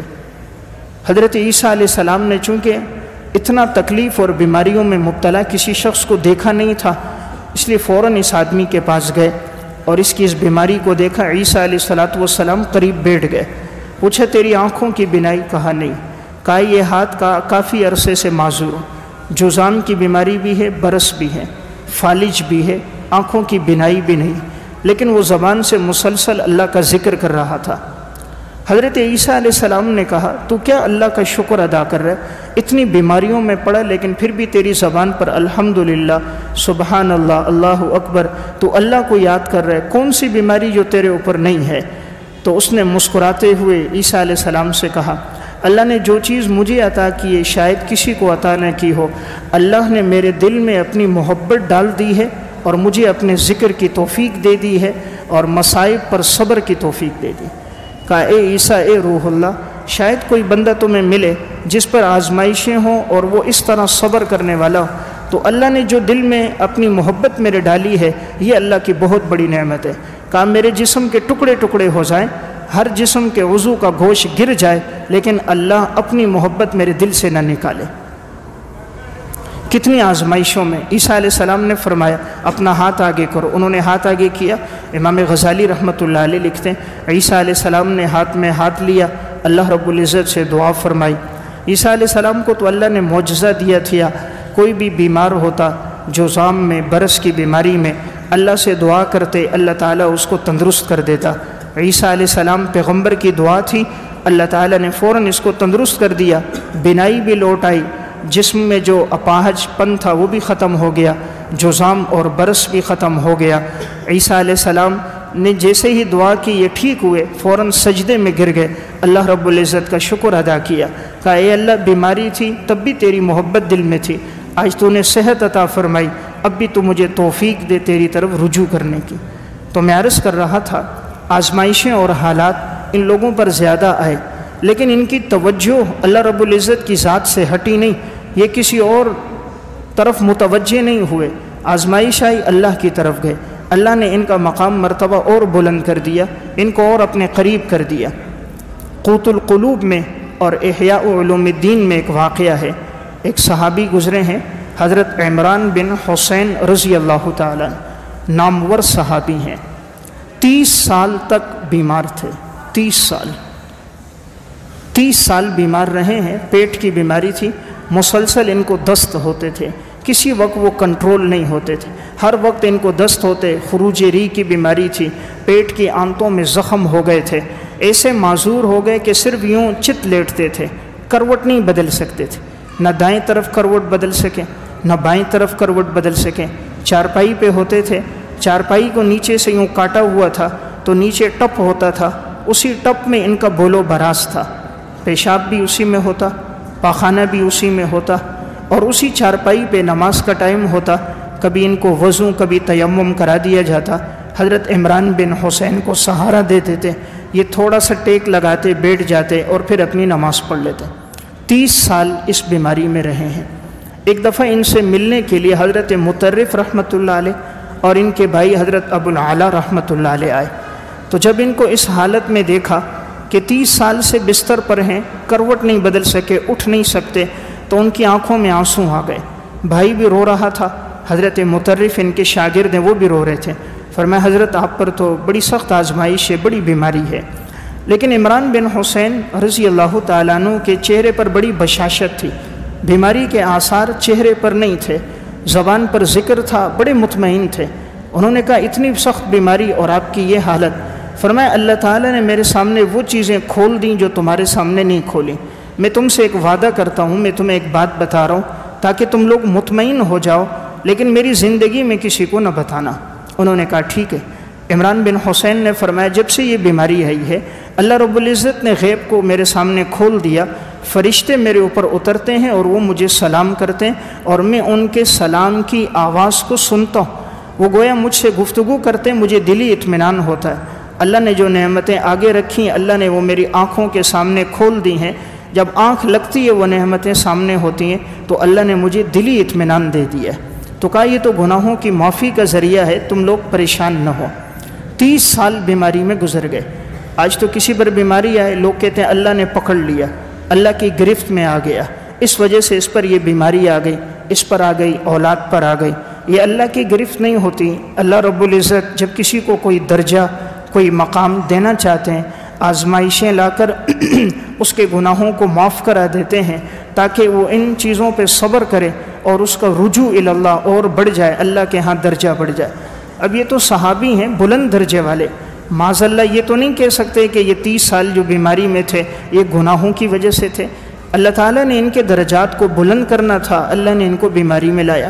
حضرت عیسیٰ علیہ السلام نے چونکہ اتنا تکلیف اور بیماریوں میں مبتلا کسی شخص کو دیکھا نہیں تھا، اس لیے فوراً اس آدمی کے پاس گئے اور اس کی اس بیماری کو دیکھا۔ عیسیٰ علیہ السلام قریب بیٹھ گئے، پوچھا تیری آنکھوں کی بینائی؟ کہا نہیں۔ کہا یہ ہاتھ کا کافی عرصے سے معذور، جذام کی بیماری بھی ہے، برس بھی ہے، فالج بھی ہے، آنکھوں کی بینائی بھی نہیں، لیکن وہ زبان سے مسلسل اللہ کا ذکر کر رہا تھا۔ حضرت عیسیٰ علیہ السلام نے کہا تو کیا اللہ کا شکر ادا کر رہا ہے؟ اتنی بیماریوں میں پڑا لیکن پھر بھی تیری زبان پر الحمدللہ، سبحان اللہ، اللہ اکبر، تو اللہ کو یاد کر رہا ہے، کون سی بیماری جو تیرے اوپر نہیں ہے؟ تو اس نے مسکراتے ہوئے عیسیٰ علیہ السلام سے کہا، اللہ نے جو چیز مجھے عطا کی ہے شاید کسی کو عطا نہ کی ہو، اللہ نے میرے دل میں اپنی محبت ڈال دی ہے اور مجھے اپنے ذکر کی توفیق دے دی ہے اور مصائب پر صبر کی توفیق دے دی۔ کہا اے عیسیٰ، اے روح اللہ، شاید کوئی بندہ تمہیں ملے جس پر آزمائشیں ہوں اور وہ اس طرح صبر کرنے والا ہو، تو اللہ نے جو دل میں اپنی محبت میرے ڈالی ہے یہ اللہ کی بہت بڑی نعمت ہے۔ کہا میرے جسم کے ٹکڑے ٹکڑے ہو جائیں، ہر جسم کے عضو کا گوشت گر جائے، لیکن اللہ اپنی محبت میرے دل سے نہ نکالے۔ کتنی آزمائشوں میں عیسیٰ علیہ السلام نے فرمایا اپنا ہاتھ آگے کرو، انہوں نے ہاتھ آگے کیا۔ امام غزالی رحمۃ اللہ علیہ لکھتے ہیں عیسیٰ علیہ السلام نے ہاتھ میں ہاتھ لیا، اللہ رب العزت سے دعا فرمائی۔ عیسیٰ علیہ السلام کو تو اللہ نے معجزہ دیا تھا، کوئی بھی بیمار ہوتا جذام میں، برس کی بیماری میں، اللہ سے دعا کرتے اللہ تعالیٰ اس کو تندرست کر دیتا۔ عیسیٰ علیہ السلام پیغمبر کی دعا تھی، اللہ تعالیٰ نے فوراً اس کو تندرست کر دیا، بینائی بھی لوٹ آئی جسم میں جو اپاہج پن تھا وہ بھی ختم ہو گیا، جزام اور برس بھی ختم ہو گیا۔ عیسیٰ علیہ السلام نے جیسے ہی دعا کی یہ ٹھیک ہوئے، فوراً سجدے میں گر گئے، اللہ رب العزت کا شکر ادا کیا، کہا اے اللہ بیماری تھی تب بھی تیری محبت دل میں تھی، آج تو نے صحت عطا فرمائی، اب بھی تو مجھے توفیق دے تیری طرف رجوع کرنے کی۔ تو میں عرض کر رہا تھا آزمائشیں اور حالات ان لوگوں پر زیادہ آئے، لیکن ان کی توجہ اللہ رب العزت کی ذات سے ہٹی نہیں، یہ کسی اور طرف متوجہ نہیں ہوئے، آزمائش آئی اللہ کی طرف گئے، اللہ نے ان کا مقام مرتبہ اور بلند کر دیا، ان کو اور اپنے قریب کر دیا۔ قوت القلوب میں اور احیاء علوم الدین میں ایک واقعہ ہے، ایک صحابی گزرے ہیں حضرت عمران بن حسین رضی اللہ تعالیٰ، نامور صحابی ہیں، 30 سال تک بیمار تھے، 30 سال بیمار رہے ہیں، پیٹ کی بیماری تھی، مسلسل ان کو دست ہوتے تھے، کسی وقت وہ کنٹرول نہیں ہوتے تھے، ہر وقت ان کو دست ہوتے، خروج ری کی بیماری تھی، پیٹ کی آنتوں میں زخم ہو گئے تھے، ایسے معذور ہو گئے کہ صرف یوں چت لیٹتے تھے، کروٹ نہیں بدل سکتے تھے، نہ دائیں طرف کروٹ بدل سکیں نہ بائیں طرف کروٹ بدل سکیں، چارپائی پہ ہوتے تھے، چارپائی کو نیچے سے یوں کاٹا ہوا تھا تو نیچے ٹپ ہوتا تھا، اسی ٹپ میں ان کا بول و براز تھا، پیشاب بھی اسی میں ہوتا، پاخانہ بھی اسی میں ہوتا، اور اسی چارپائی پہ نماز کا ٹائم ہوتا، کبھی ان کو وضو کبھی تیمم کرا دیا جاتا، حضرت عمران بن حسین کو سہارا دیتے تھے، یہ تھوڑا سا ٹیک لگاتے بیٹھ جاتے اور پھر اپنی نماز پڑھ لیتے۔ 30 سال اس بیماری میں رہے ہیں۔ ایک دفعہ ان سے ملنے کے لیے حضرت مطرف رحمۃ اللہ علیہ اور ان کے بھائی حضرت ابو العلا رحمۃ اللہ علیہ آئے، تو جب ان کو اس حالت میں دیکھا کہ 30 سال سے بستر پر ہیں، کروٹ نہیں بدل سکے، اٹھ نہیں سکتے، تو ان کی آنکھوں میں آنسو آ گئے، بھائی بھی رو رہا تھا، حضرت مطرف ان کے شاگرد ہیں وہ بھی رو رہے تھے، فرمایا حضرت آپ پر تو بڑی سخت آزمائش ہے، بڑی بیماری ہے، لیکن عمران بن حسین رضی اللہ تعالیٰ عنہ کے چہرے پر بڑی بشاشت تھی، بیماری کے آثار چہرے پر نہیں تھے، زبان پر ذکر تھا، بڑے مطمئن تھے۔ انہوں نے کہا اتنی سخت بیماری اور آپ کی یہ حالت، فرمایا اللہ تعالیٰ نے میرے سامنے وہ چیزیں کھول دیں جو تمہارے سامنے نہیں کھولیں، میں تم سے ایک وعدہ کرتا ہوں، میں تمہیں ایک بات بتا رہا ہوں تاکہ تم لوگ مطمئن ہو جاؤ، لیکن میری زندگی میں کسی کو نہ بتانا۔ انہوں نے کہا ٹھیک ہے۔ عمران بن حسین نے فرمایا جب سے یہ بیماری آئی ہے اللہ رب العزت نے غیب کو میرے سامنے کھول دیا، فرشتے میرے اوپر اترتے ہیں اور وہ مجھے سلام کرتے ہیں اور میں ان کے سلام کی آواز کو سنتا ہوں، وہ گویا مجھ سے گفتگو کرتے ہیں، مجھے دلی اطمینان ہوتا ہے۔ اللہ نے جو نعمتیں آگے رکھی ہیں اللہ نے وہ میری آنکھوں کے سامنے کھول دی ہیں، جب آنکھ لگتی ہے وہ نعمتیں سامنے ہوتی ہیں تو اللہ نے مجھے دلی اطمینان دے دیا ہے۔ تو کہا یہ تو گناہوں کی معافی کا ذریعہ ہے، تم لوگ پریشان نہ ہو۔ 30 سال بیماری میں گزر گئے، آج تو کسی پر بیماری آئے لوگ کہتے ہیں اللہ نے پکڑ لیا، اللہ کی گرفت میں آ گیا، اس وجہ سے اس پر یہ بیماری آ گئی، اس پر آ گئی، اولاد پر آ گئی۔ یہ اللہ کی گرفت نہیں ہوتی، اللہ رب العزت جب کسی کو کوئی درجہ کوئی مقام دینا چاہتے ہیں آزمائشیں لا کر اس کے گناہوں کو معاف کرا دیتے ہیں تاکہ وہ ان چیزوں پہ صبر کرے اور اس کا رجوع اللہ اور بڑھ جائے، اللہ کے ہاں درجہ بڑھ جائے۔ اب یہ تو صحابی ہیں بلند درجے والے، معاذ اللہ یہ تو نہیں کہہ سکتے کہ یہ 30 سال جو بیماری میں تھے یہ گناہوں کی وجہ سے تھے، اللہ تعالیٰ نے ان کے درجات کو بلند کرنا تھا، اللہ نے ان کو بیماری میں لایا۔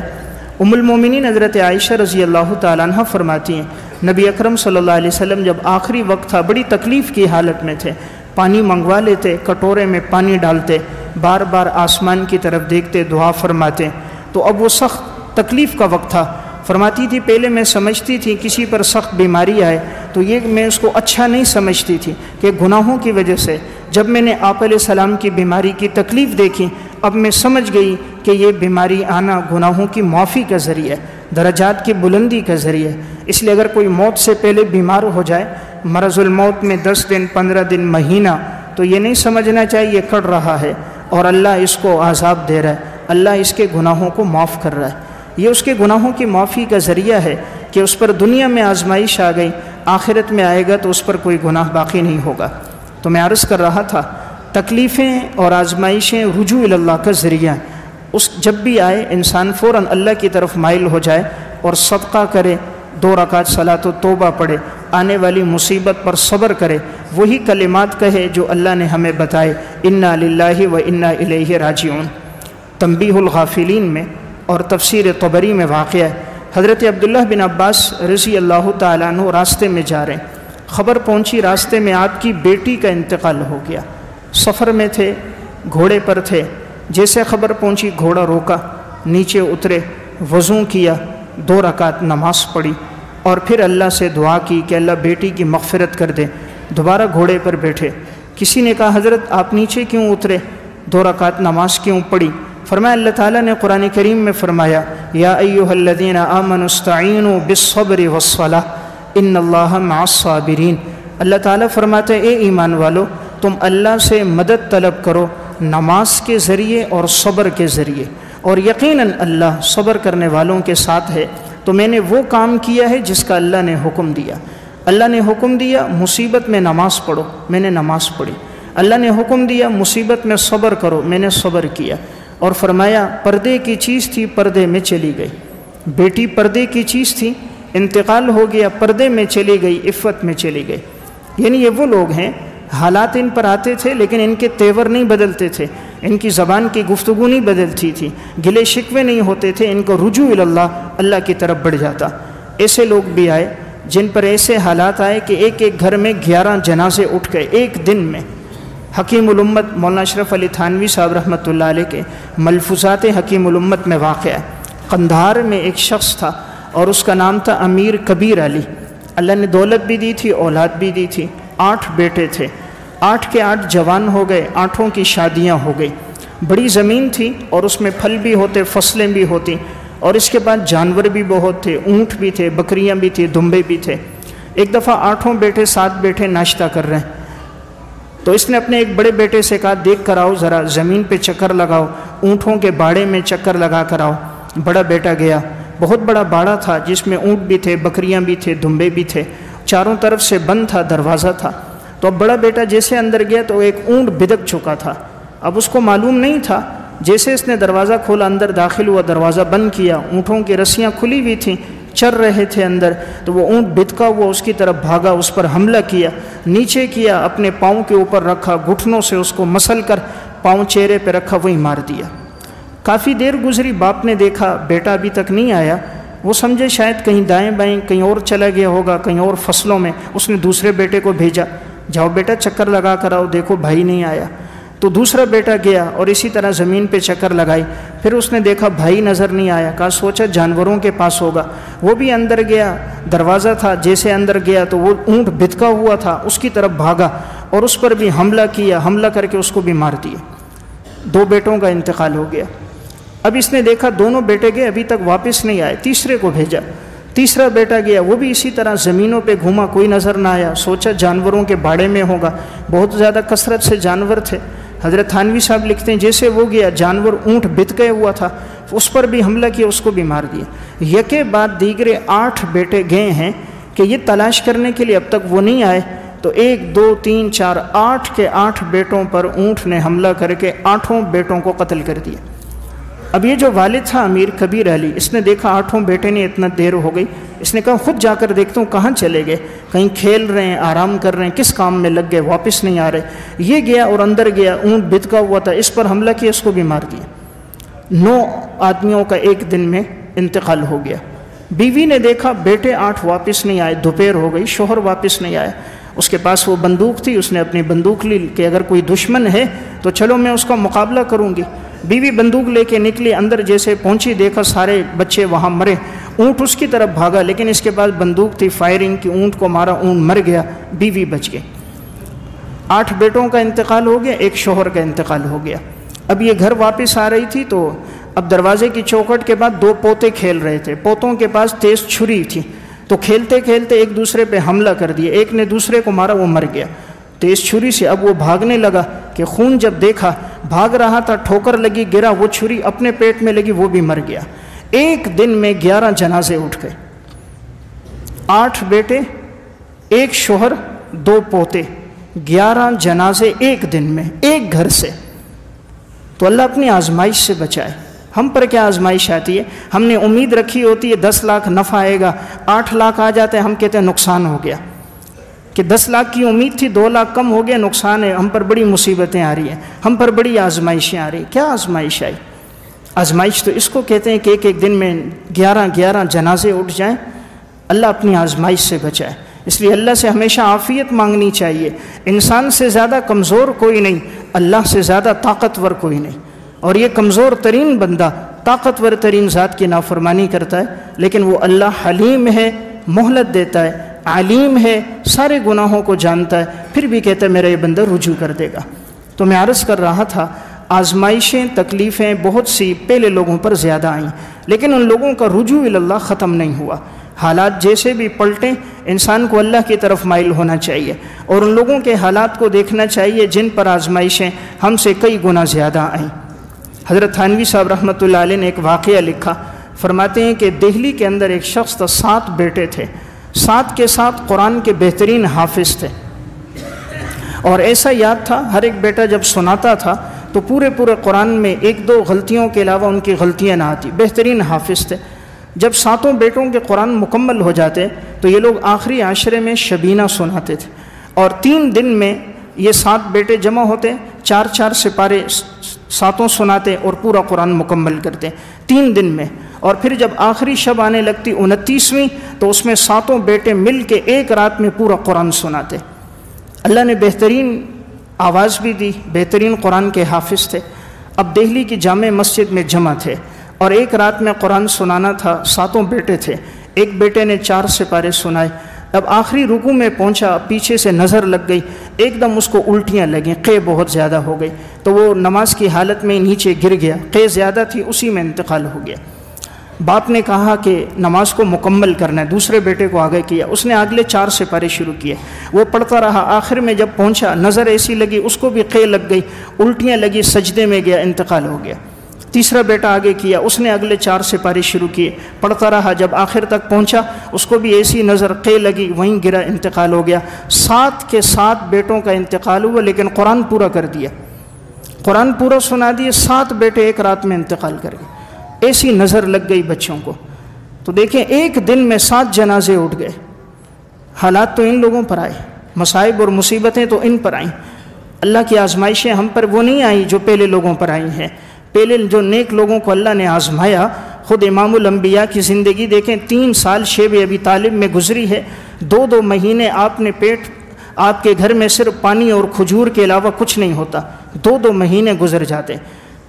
ام المومنین حضرت عائشہ رضی اللہ تعالیٰ عنہ فرماتی ہیں نبی اکرم صلی اللہ علیہ وسلم جب آخری وقت تھا بڑی تکلیف کی حالت میں تھے، پانی منگوا لیتے، کٹورے میں پانی ڈالتے، بار بار آسمان کی طرف دیکھتے، دعا فرماتے، تو اب وہ سخت تکلیف کا وقت تھا۔ فرماتی تھی پہلے میں سمجھتی تھی کسی پر سخت بیماری آئے تو یہ میں اس کو اچھا نہیں سمجھتی تھی کہ گناہوں کی وجہ سے، جب میں نے آپ علیہ السلام کی بیماری کی تکلیف دیکھی اب میں سمجھ گئی کہ یہ بیماری آنا گناہوں کی معافی کا ذریعہ ہے، درجات کی بلندی کا ذریعہ ہے۔ اس لیے اگر کوئی موت سے پہلے بیمار ہو جائے، مرض الموت میں 10 دن 15 دن مہینہ، تو یہ نہیں سمجھنا چاہیے یہ کر رہا ہے اور اللہ اس کو عذاب دے رہا ہے، اللہ اس کے گناہوں کو معاف کر رہا ہے، یہ اس کے گناہوں کی معافی کا ذریعہ ہے کہ اس پر دنیا میں آزمائش آ گئی، آخرت میں آئے گا تو اس پر کوئی گناہ باقی نہیں ہوگا۔ تو میں عرض کر رہا تھا تکلیفیں اور آزمائشیں رجوع اللہ کا ذریعہ ہیں، اس جب بھی آئے انسان فوراً اللہ کی طرف مائل ہو جائے اور صدقہ کرے، 2 رکعت صلاۃ و توبہ پڑھے، آنے والی مصیبت پر صبر کرے، وہی کلمات کہے جو اللہ نے ہمیں بتائے، انا للہ و انا الیہ راجعون۔ تنبیہ الغافلین میں اور تفسیر طبری میں واقع ہے۔ حضرت عبداللہ بن عباس رضی اللہ تعالیٰ عنہ راستے میں جا رہے ہیں، خبر پہنچی راستے میں آپ کی بیٹی کا انتقال ہو گیا۔ سفر میں تھے، گھوڑے پر تھے، جیسے خبر پہنچی گھوڑا روکا، نیچے اترے، وضو کیا، 2 رکعت نماز پڑھی اور پھر اللہ سے دعا کی کہ اللہ بیٹی کی مغفرت کر دے۔ دوبارہ گھوڑے پر بیٹھے۔ کسی نے کہا حضرت آپ نیچے کیوں اترے، 2 رکعت نماز کیوں پڑھی؟ فرمایا اللہ تعالیٰ نے قرآن کریم میں فرمایا یا ایھا الذین آمنوا استعینوا بالصبر والصلاۃ ان اللہ مع الصابرین۔ اللہ تعالیٰ فرماتے اے ایمان والو تم اللہ سے مدد طلب کرو نماز کے ذریعے اور صبر کے ذریعے، اور یقیناً اللہ صبر کرنے والوں کے ساتھ ہے۔ تو میں نے وہ کام کیا ہے جس کا اللہ نے حکم دیا۔ اللہ نے حکم دیا مصیبت میں نماز پڑھو، میں نے نماز پڑھی۔ اللہ نے حکم دیا مصیبت میں صبر کرو، میں نے صبر کیا۔ اور فرمایا پردے کی چیز تھی پردے میں چلی گئی، بیٹی پردے کی چیز تھی، انتقال ہو گیا، پردے میں چلی گئی، عفت میں چلی گئی۔ یعنی یہ وہ لوگ ہیں حالات ان پر آتے تھے لیکن ان کے تیور نہیں بدلتے تھے، ان کی زبان کی گفتگو نہیں بدلتی تھی، گلے شکوے نہیں ہوتے تھے، ان کو رجوع اللہ اللہ کی طرف بڑھ جاتا۔ ایسے لوگ بھی آئے جن پر ایسے حالات آئے کہ ایک ایک گھر میں 11 جنازے اٹھ گئے ایک دن میں۔ حکیم الامت مولانا اشرف علی تھانوی صاحب رحمۃ اللہ علیہ کے ملفوظات حکیم الامت میں واقع ہے۔ قندھار میں ایک شخص تھا اور اس کا نام تھا امیر کبیر علی۔ اللہ نے دولت بھی دی تھی، اولاد بھی دی تھی، 8 بیٹے تھے، 8 کے 8 جوان ہو گئے، 8 کی شادیاں ہو گئی۔ بڑی زمین تھی اور اس میں پھل بھی ہوتے، فصلیں بھی ہوتی، اور اس کے بعد جانور بھی بہت تھے، اونٹ بھی تھے، بکریاں بھی تھیں، دمبے بھی تھے۔ ایک دفعہ 8 بیٹے 7 بیٹے ناشتہ کر رہے ہیں تو اس نے اپنے ایک بڑے بیٹے سے کہا دیکھ کر آؤ، ذرا زمین پہ چکر لگاؤ، اونٹوں کے باڑے میں چکر لگا کر آؤ۔ بڑا بیٹا گیا، بہت بڑا باڑا تھا جس میں اونٹ بھی تھے، بکریاں بھی تھے، دمبے بھی تھے، چاروں طرف سے بند تھا، دروازہ تھا۔ تو اب بڑا بیٹا جیسے اندر گیا تو ایک اونٹ بدک چکا تھا۔ اب اس کو معلوم نہیں تھا، جیسے اس نے دروازہ کھولا اندر داخل ہوا، دروازہ بند کیا، اونٹوں کی رسیاں کھلی ہوئی تھیں، چر رہے تھے اندر، تو وہ اونٹ بدکا ہوا اس کی طرف بھاگا، اس پر حملہ کیا، نیچے کیا، اپنے پاؤں کے اوپر رکھا، گھٹنوں سے اس کو مسل کر پاؤں چہرے پہ رکھا، وہی مار دیا۔ کافی دیر گزری، باپ نے دیکھا بیٹا ابھی تک نہیں آیا، وہ سمجھے شاید کہیں دائیں بائیں کہیں اور چلا گیا ہوگا، کہیں اور فصلوں میں۔ اس نے دوسرے بیٹے کو بھیجا، جاؤ بیٹا چکر لگا کر آؤ، دیکھو بھائی نہیں آیا۔ تو دوسرا بیٹا گیا اور اسی طرح زمین پہ چکر لگائی، پھر اس نے دیکھا بھائی نظر نہیں آیا، کہا سوچا جانوروں کے پاس ہوگا، وہ بھی اندر گیا، دروازہ تھا، جیسے اندر گیا تو وہ اونٹ بھتکا ہوا تھا، اس کی طرف بھاگا اور اس پر بھی حملہ کیا، حملہ کر کے اس کو بھی مار دیا۔ 2 بیٹوں کا انتقال ہو گیا۔ اب اس نے دیکھا دونوں بیٹے گئے ابھی تک واپس نہیں آئے، تیسرے کو بھیجا، تیسرا بیٹا گیا، وہ بھی اسی طرح زمینوں پہ گھوما، کوئی نظر نہ آیا، سوچا جانوروں کے باڑے میں ہوگا، بہت زیادہ کثرت سے جانور تھے۔ حضرت تھانوی صاحب لکھتے ہیں جیسے وہ گیا جانور اونٹ بت گئے ہوا تھا، اس پر بھی حملہ کیا، اس کو بھی مار دیا۔ یکے بعد دیگرے 8 بیٹے گئے ہیں کہ یہ تلاش کرنے کے لیے اب تک وہ نہیں آئے، تو 1 2 3 4 8 کے 8 بیٹوں پر اونٹ نے حملہ کر کے 8 بیٹوں کو قتل کر دیا۔ اب یہ جو والد تھا امیر کبیر علی، اس نے دیکھا 8 بیٹے نے اتنا دیر ہو گئی، اس نے کہا خود جا کر دیکھتا ہوں کہاں چلے گئے، کہیں کھیل رہے ہیں، آرام کر رہے ہیں، کس کام میں لگ گئے، واپس نہیں آ رہے۔ یہ گیا اور اندر گیا، اونٹ بتکا ہوا تھا، اس پر حملہ کیا، اس کو بھی مار دیا۔ 9 آدمیوں کا ایک دن میں انتقال ہو گیا۔ بیوی نے دیکھا بیٹے 8 واپس نہیں آئے، دوپہر ہو گئی، شوہر واپس نہیں آیا۔ اس کے پاس وہ بندوق تھی، اس نے اپنی بندوق لی کہ اگر کوئی دشمن ہے تو چلو میں اس کا مقابلہ کروں گی۔ بیوی بندوق لے کے نکلی، اندر جیسے پہنچی دیکھا سارے بچے وہاں مرے، اونٹ اس کی طرف بھاگا لیکن اس کے پاس بندوق تھی، فائرنگ کی، اونٹ کو مارا، اونٹ مر گیا، بیوی بچ گئی۔ 8 بیٹوں کا انتقال ہو گیا، ایک شوہر کا انتقال ہو گیا۔ اب یہ گھر واپس آ رہی تھی تو اب دروازے کی چوکھٹ کے بعد 2 پوتے کھیل رہے تھے، پوتوں کے پاس تیز چھری تھی، تو کھیلتے کھیلتے ایک دوسرے پہ حملہ کر دیا، ایک نے دوسرے کو مارا، وہ مر گیا تیز چھری سے۔ اب وہ بھاگنے لگا کہ خون جب دیکھا، بھاگ رہا تھا، ٹھوکر لگی، گرا، وہ چھری اپنے پیٹ میں لگی، وہ بھی مر گیا۔ ایک دن میں 11 جنازے اٹھ گئے، 8 بیٹے، ایک شوہر، 2 پوتے، 11 جنازے ایک دن میں، ایک گھر سے۔ تو اللہ اپنی آزمائش سے بچائے۔ ہم پر کیا آزمائش آتی ہے؟ ہم نے امید رکھی ہوتی ہے 10 لاکھ نفع آئے گا، 8 لاکھ آ جاتے ہیں، ہم کہتے ہیں نقصان ہو گیا، کہ 10 لاکھ کی امید تھی، 2 لاکھ کم ہو گیا، نقصان ہے، ہم پر بڑی مصیبتیں آ رہی ہیں، ہم پر بڑی آزمائشیں آ رہی ہیں۔ کیا آزمائش آئی؟ آزمائش تو اس کو کہتے ہیں کہ ایک ایک دن میں 11 جنازے اٹھ جائیں، اللہ اپنی آزمائش سے بچائے۔ اس لیے اللہ سے ہمیشہ عافیت مانگنی چاہیے۔ انسان سے زیادہ کمزور کوئی نہیں، اللہ سے زیادہ طاقتور کوئی نہیں، اور یہ کمزور ترین بندہ طاقتور ترین ذات کی نافرمانی کرتا ہے، لیکن وہ اللہ حلیم ہے، مہلت دیتا ہے، علیم ہے، سارے گناہوں کو جانتا ہے، پھر بھی کہتا ہے میرا یہ بندہ رجوع کر دے گا۔ تو میں عرض کر رہا تھا آزمائشیں، تکلیفیں بہت سی پہلے لوگوں پر زیادہ آئیں، لیکن ان لوگوں کا رجوع اللہ ختم نہیں ہوا۔ حالات جیسے بھی پلٹیں، انسان کو اللہ کی طرف مائل ہونا چاہیے، اور ان لوگوں کے حالات کو دیکھنا چاہیے جن پر آزمائشیں ہم سے کئی گنا زیادہ آئیں۔ حضرت تھانوی صاحب رحمۃ اللہ علیہ نے ایک واقعہ لکھا، فرماتے ہیں کہ دہلی کے اندر ایک شخص تھا، 7 بیٹے تھے، 7 کے 7 قرآن کے بہترین حافظ تھے، اور ایسا یاد تھا ہر ایک بیٹا جب سناتا تھا تو پورے قرآن میں 1-2 غلطیوں کے علاوہ ان کی غلطیاں نہ آتی، بہترین حافظ تھے۔ جب 7 بیٹوں کے قرآن مکمل ہو جاتے تو یہ لوگ آخری عاشرے میں شبینہ سناتے تھے، اور 3 دن میں یہ 7 بیٹے جمع ہوتے، 4 سپارے 7 سناتے اور پورا قرآن مکمل کرتے 3 دن میں۔ اور پھر جب آخری شب آنے لگتی 29ویں، تو اس میں 7 بیٹے مل کے ایک رات میں پورا قرآن سناتے۔ اللہ نے بہترین آواز بھی دی، بہترین قرآن کے حافظ تھے۔ اب دہلی کی جامع مسجد میں جمع تھے، اور ایک رات میں قرآن سنانا تھا، 7 بیٹے تھے، ایک بیٹے نے 4 سپارے سنائے۔ اب آخری رکوع میں پہنچا، پیچھے سے نظر لگ گئی، ایک دم اس کو الٹیاں لگیں، قے بہت زیادہ ہو گئی، تو وہ نماز کی حالت میں نیچے گر گیا، قے زیادہ تھی، اسی میں انتقال ہو گیا۔ باپ نے کہا کہ نماز کو مکمل کرنا ہے، دوسرے بیٹے کو آگے کیا، اس نے اگلے 4 سپارے شروع کیے، وہ پڑھتا رہا، آخر میں جب پہنچا نظر ایسی لگی، اس کو بھی قے لگ گئی، الٹیاں لگی، سجدے میں گیا، انتقال ہو گیا۔ تیسرا بیٹا آگے کیا، اس نے اگلے 4 سپارے شروع کیے، پڑھتا رہا، جب آخر تک پہنچا اس کو بھی ایسی نظر، قے لگی، وہیں گرا، انتقال ہو گیا۔ 7 کے 7 بیٹوں کا انتقال ہوا، لیکن قرآن پورا کر دیا، قرآن پورا سنا دیے، 7 بیٹے ایک رات میں انتقال کر گئے، ایسی نظر لگ گئی بچوں کو۔ تو دیکھیں ایک دن میں 7 جنازے اٹھ گئے۔ حالات تو ان لوگوں پر آئے، مصائب اور مصیبتیں تو ان پر آئیں، اللہ کی آزمائشیں ہم پر وہ نہیں آئیں جو پہلے لوگوں پر آئی ہیں۔ پہلے جو نیک لوگوں کو اللہ نے آزمایا، خود امام الانبیاء کی زندگی دیکھیں، 3 سال شیب ابی طالب میں گزری ہے، 2 مہینے آپ کے گھر میں صرف پانی اور کھجور کے علاوہ کچھ نہیں ہوتا، 2 مہینے گزر جاتے۔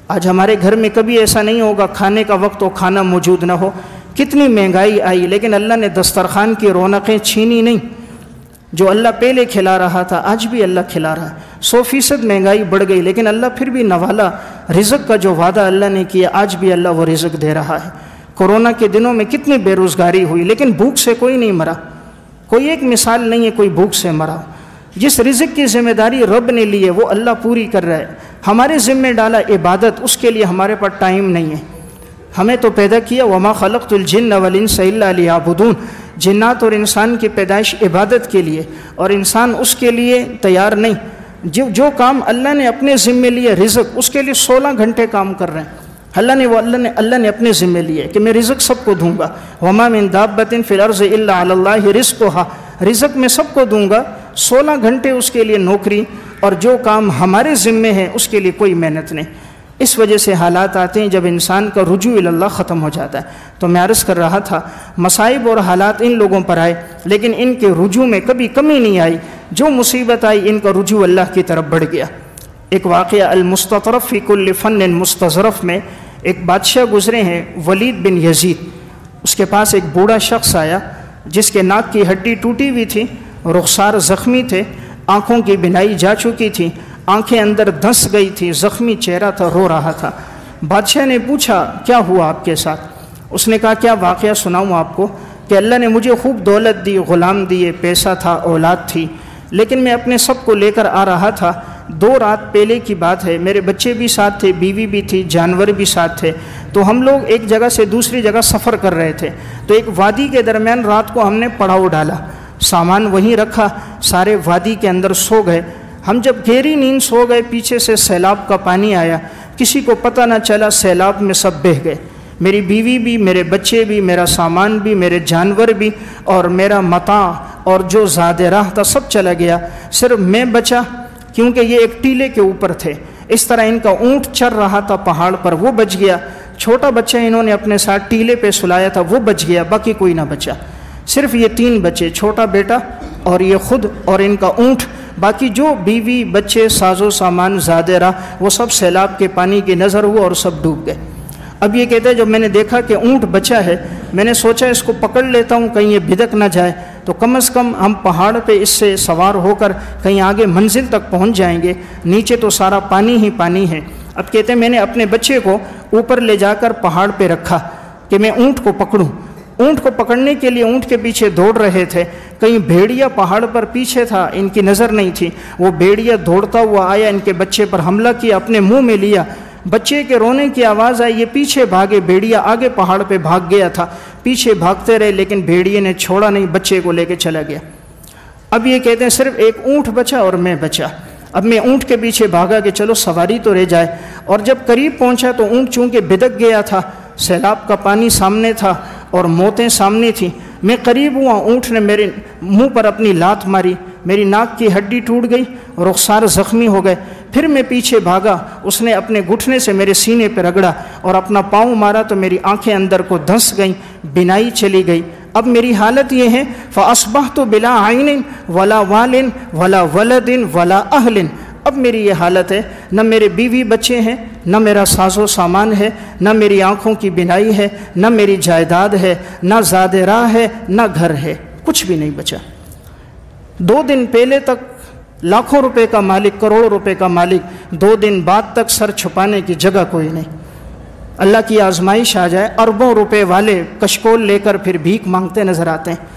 آج ہمارے گھر میں کبھی ایسا نہیں ہوگا کھانے کا وقت ہو کھانا موجود نہ ہو، کتنی مہنگائی آئی، لیکن اللہ نے دسترخوان کی رونقیں چھینی نہیں۔ جو اللہ پہلے کھلا رہا تھا آج بھی اللہ کھلا رہا ہے۔ 100% مہنگائی بڑھ گئی، لیکن اللہ پھر بھی نوالا، رزق کا جو وعدہ اللہ نے کیا آج بھی اللہ وہ رزق دے رہا ہے۔ کورونا کے دنوں میں کتنی بے روزگاری ہوئی، لیکن بھوک سے کوئی نہیں مرا، کوئی ایک مثال نہیں ہے کوئی بھوک سے مرا۔ جس رزق کی ذمہ داری رب نے لی ہے وہ اللہ پوری کر رہا ہے، ہمارے ذمہ ڈالا عبادت، اس کے لیے ہمارے پاس ٹائم نہیں ہے۔ ہمیں تو پیدا کیا وما خلقت الجن والانس الا لیعبدون، جنات اور انسان کی پیدائش عبادت کے لیے، اور انسان اس کے لیے تیار نہیں۔ جو کام اللہ نے اپنے ذمے لیے رزق، اس کے لیے 16 گھنٹے کام کر رہے ہیں۔ اللہ نے اپنے ذمے لیے کہ میں رزق سب کو دوں گا، وما من دابۃ فی الارض الا علی اللہ رزقها، رزق میں سب کو دوں گا، 16 گھنٹے اس کے لیے نوکری، اور جو کام ہمارے ذمے ہے اس کے لیے کوئی محنت نہیں۔ اس وجہ سے حالات آتے ہیں جب انسان کا رجوع اللہ ختم ہو جاتا ہے۔ تو میں عرض کر رہا تھا مصائب اور حالات ان لوگوں پر آئے، لیکن ان کے رجوع میں کبھی کمی نہیں آئی، جو مصیبت آئی ان کا رجوع اللہ کی طرف بڑھ گیا۔ ایک واقعہ المستطرف فی کل فن مستظرف میں ایک بادشاہ گزرے ہیں ولید بن یزید، اس کے پاس ایک بوڑھا شخص آیا جس کے ناک کی ہڈی ٹوٹی ہوئی تھی، رخسار زخمی تھے، آنکھوں کی بینائی جا چکی تھی، آنکھیں اندر دھنس گئی تھی، زخمی چہرہ تھا، رو رہا تھا۔ بادشاہ نے پوچھا کیا ہوا آپ کے ساتھ؟ اس نے کہا کیا واقعہ سناؤں آپ کو کہ اللہ نے مجھے خوب دولت دی، غلام دیے، پیسہ تھا، اولاد تھی، لیکن میں اپنے سب کو لے کر آ رہا تھا۔ 2 رات پہلے کی بات ہے، میرے بچے بھی ساتھ تھے، بیوی بھی تھی، جانور بھی ساتھ تھے، تو ہم لوگ ایک جگہ سے دوسری جگہ سفر کر رہے تھے، تو ایک وادی کے درمیان رات کو ہم نے پڑاؤ ڈالا، سامان وہیں رکھا، سارے وادی کے اندر سو گئے۔ ہم جب گہری نیند سو گئے، پیچھے سے سیلاب کا پانی آیا، کسی کو پتہ نہ چلا، سیلاب میں سب بہہ گئے، میری بیوی بھی، میرے بچے بھی، میرا سامان بھی، میرے جانور بھی، اور میرا متاع اور جو زاد راہ تھا سب چلا گیا، صرف میں بچا، کیونکہ یہ ایک ٹیلے کے اوپر تھے۔ اس طرح ان کا اونٹ چر رہا تھا پہاڑ پر، وہ بچ گیا، چھوٹا بچہ انہوں نے اپنے ساتھ ٹیلے پہ سلایا تھا، وہ بچ گیا، باقی کوئی نہ بچا، صرف یہ 3 بچے، چھوٹا بیٹا اور یہ خود اور ان کا اونٹ، باقی جو بیوی بچے ساز و سامان زادے رہا وہ سب سیلاب کے پانی کی نظر ہوا اور سب ڈوب گئے۔ اب یہ کہتے ہیں جب میں نے دیکھا کہ اونٹ بچا ہے، میں نے سوچا اس کو پکڑ لیتا ہوں کہیں یہ بھدک نہ جائے، تو کم از کم ہم پہاڑ پہ اس سے سوار ہو کر کہیں آگے منزل تک پہنچ جائیں گے، نیچے تو سارا پانی ہی پانی ہے۔ اب کہتے ہیں میں نے اپنے بچے کو اوپر لے جا کر پہاڑ پہ رکھا کہ میں اونٹ کو پکڑوں۔ اونٹ کو پکڑنے کے لیے اونٹ کے پیچھے دوڑ رہے تھے، کہیں بھیڑیا پہاڑ پر پیچھے تھا، ان کی نظر نہیں تھی، وہ بھیڑیا دوڑتا ہوا آیا، ان کے بچے پر حملہ کیا، اپنے منہ میں لیا، بچے کے رونے کی آواز آئی، یہ پیچھے بھاگے، بھیڑیا آگے پہاڑ پہ بھاگ گیا تھا، پیچھے بھاگتے رہے لیکن بھیڑیے نے چھوڑا نہیں، بچے کو لے کے چلا گیا۔ اب یہ کہتے ہیں صرف ایک اونٹ بچا اور میں بچا۔ اب میں اونٹ کے پیچھے بھاگا کہ چلو سواری تو رہ جائے، اور جب قریب پہنچا تو اونٹ چونکہ بھدک گیا تھا، سیلاب کا پانی سامنے تھا اور موتیں سامنے تھیں، میں قریب ہوا، اونٹ نے میرے منہ پر اپنی لات ماری، میری ناک کی ہڈی ٹوٹ گئی، رخسار زخمی ہو گئے۔ پھر میں پیچھے بھاگا، اس نے اپنے گھٹنے سے میرے سینے پہ رگڑا اور اپنا پاؤں مارا تو میری آنکھیں اندر کو دھنس گئیں، بینائی چلی گئی۔ اب میری حالت یہ ہے فَأَصْبَحْتُ بِلَا عَيْنٍ وَلَا وَالٍ وَلَا وَلَدٍ وَلَا أَهْلٍ۔ اب میری یہ حالت ہے، نہ میرے بیوی بچے ہیں، نہ میرا ساز و سامان ہے، نہ میری آنکھوں کی بینائی ہے، نہ میری جائیداد ہے، نہ زاد راہ ہے، نہ گھر ہے، کچھ بھی نہیں بچا۔ 2 دن پہلے تک لاکھوں روپے کا مالک، کروڑوں روپے کا مالک، 2 دن بعد تک سر چھپانے کی جگہ کوئی نہیں۔ اللہ کی آزمائش آ جائے، اربوں روپے والے کشکول لے کر پھر بھیک مانگتے نظر آتے ہیں،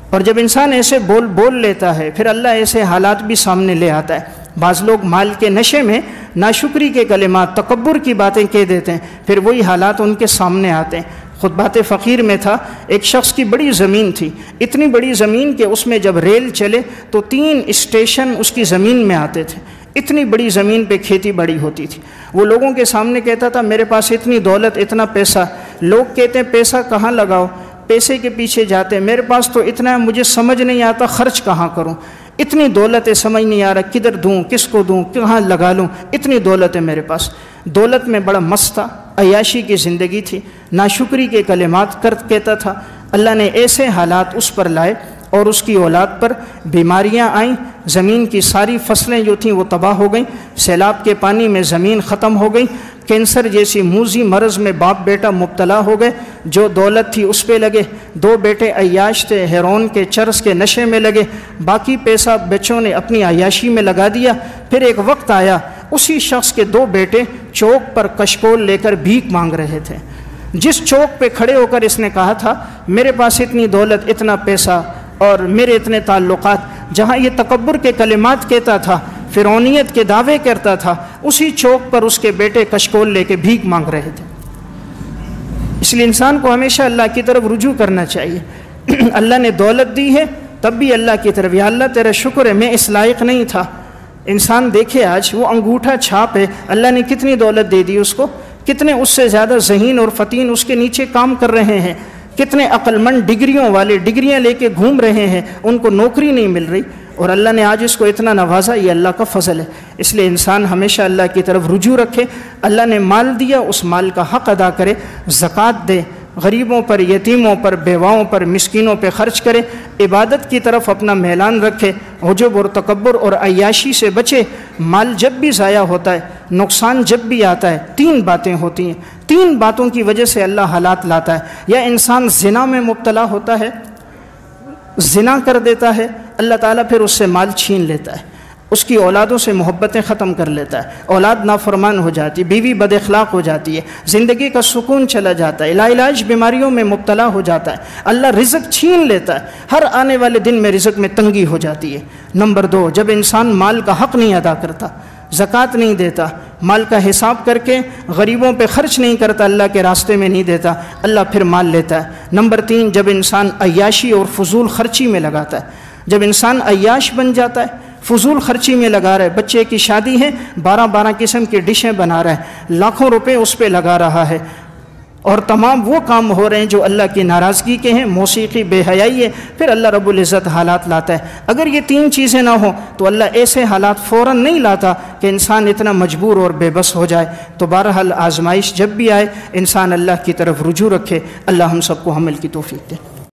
اور جب انسان ایسے بول لیتا ہے پھر اللہ ایسے حالات بھی سامنے لے آتا ہے۔ بعض لوگ مال کے نشے میں ناشکری کے کلمات، تکبر کی باتیں کہہ دیتے ہیں، پھر وہی حالات ان کے سامنے آتے ہیں۔ خطبات فقیر میں تھا، ایک شخص کی بڑی زمین تھی، اتنی بڑی زمین کہ اس میں جب ریل چلے تو 3 اسٹیشن اس کی زمین میں آتے تھے، اتنی بڑی زمین پہ کھیتی باڑی ہوتی تھی۔ وہ لوگوں کے سامنے کہتا تھا میرے پاس اتنی دولت، اتنا پیسہ، لوگ کہتے ہیں پیسہ کہاں لگاؤ، پیسے کے پیچھے جاتے ہیں، میرے پاس تو اتنا ہے، مجھے سمجھ نہیں آتا خرچ کہاں کروں، اتنی دولت ہے، سمجھ نہیں آ رہا کدھر دوں، کس کو دوں، کہاں لگا لوں، اتنی دولت ہے میرے پاس۔ دولت میں بڑا مست تھا، عیاشی کی زندگی تھی، ناشکری کے کلمات کہتا تھا۔ اللہ نے ایسے حالات اس پر لائے اور اس کی اولاد پر بیماریاں آئیں، زمین کی ساری فصلیں جو تھیں وہ تباہ ہو گئیں، سیلاب کے پانی میں زمین ختم ہو گئی، کینسر جیسی موذی مرض میں باپ بیٹا مبتلا ہو گئے، جو دولت تھی اس پہ لگے، 2 بیٹے عیاش تھے، ہیرون کے چرس کے نشے میں لگے، باقی پیسہ بچوں نے اپنی عیاشی میں لگا دیا۔ پھر ایک وقت آیا، اسی شخص کے 2 بیٹے چوک پر کشکول لے کر بھیک مانگ رہے تھے۔ جس چوک پہ کھڑے ہو کر اس نے کہا تھا میرے پاس اتنی دولت، اتنا پیسہ اور میرے اتنے تعلقات، جہاں یہ تکبر کے کلمات کہتا تھا، فرعونیت کے دعوے کرتا تھا، اسی چوک پر اس کے بیٹے کشکول لے کے بھیک مانگ رہے تھے۔ اس لیے انسان کو ہمیشہ اللہ کی طرف رجوع کرنا چاہیے۔ اللہ نے دولت دی ہے تب بھی اللہ کی طرف، یا اللہ تیرا شکر ہے میں اس لائق نہیں تھا۔ انسان دیکھے آج وہ انگوٹھا چھاپ ہے، اللہ نے کتنی دولت دے دی اس کو، کتنے اس سے زیادہ ذہین اور فتین اس کے نیچے کام کر رہے ہیں، کتنے عقل مند ڈگریوں والے ڈگریاں لے کے گھوم رہے ہیں، ان کو نوکری نہیں مل رہی، اور اللہ نے آج اس کو اتنا نوازا، یہ اللہ کا فضل ہے۔ اس لیے انسان ہمیشہ اللہ کی طرف رجوع رکھے، اللہ نے مال دیا اس مال کا حق ادا کرے، زکوٰۃ دے، غریبوں پر، یتیموں پر، بیواؤں پر، مسکینوں پہ خرچ کرے، عبادت کی طرف اپنا میلان رکھے، عجب اور تکبر اور عیاشی سے بچے۔ مال جب بھی ضائع ہوتا ہے، نقصان جب بھی آتا ہے، 3 باتیں ہوتی ہیں، 3 باتوں کی وجہ سے اللہ حالات لاتا ہے۔ یا انسان زنا میں مبتلا ہوتا ہے، زنا کر دیتا ہے، اللہ تعالیٰ پھر اس سے مال چھین لیتا ہے، اس کی اولادوں سے محبتیں ختم کر لیتا ہے، اولاد نافرمان ہو جاتی ہے، بیوی بد اخلاق ہو جاتی ہے، زندگی کا سکون چلا جاتا ہے، لاعلاج بیماریوں میں مبتلا ہو جاتا ہے، اللہ رزق چھین لیتا ہے، ہر آنے والے دن میں رزق میں تنگی ہو جاتی ہے۔ نمبر 2، جب انسان مال کا حق نہیں ادا کرتا، زکوٰۃ نہیں دیتا، مال کا حساب کر کے غریبوں پہ خرچ نہیں کرتا، اللہ کے راستے میں نہیں دیتا، اللہ پھر مال لیتا ہے۔ نمبر 3، جب انسان عیاشی اور فضول خرچی میں لگاتا ہے، جب انسان عیاش بن جاتا ہے، فضول خرچی میں لگا رہا ہے، بچے کی شادی ہے، 12 قسم کی ڈشیں بنا رہا ہے، لاکھوں روپے اس پہ لگا رہا ہے، اور تمام وہ کام ہو رہے ہیں جو اللہ کی ناراضگی کے ہیں، موسیقی، بے حیائی ہے، پھر اللہ رب العزت حالات لاتا ہے۔ اگر یہ تین چیزیں نہ ہوں تو اللہ ایسے حالات فوراً نہیں لاتا کہ انسان اتنا مجبور اور بے بس ہو جائے۔ تو بہرحال آزمائش جب بھی آئے انسان اللہ کی طرف رجوع رکھے۔ اللہ ہم سب کو عمل کی توفیق دے۔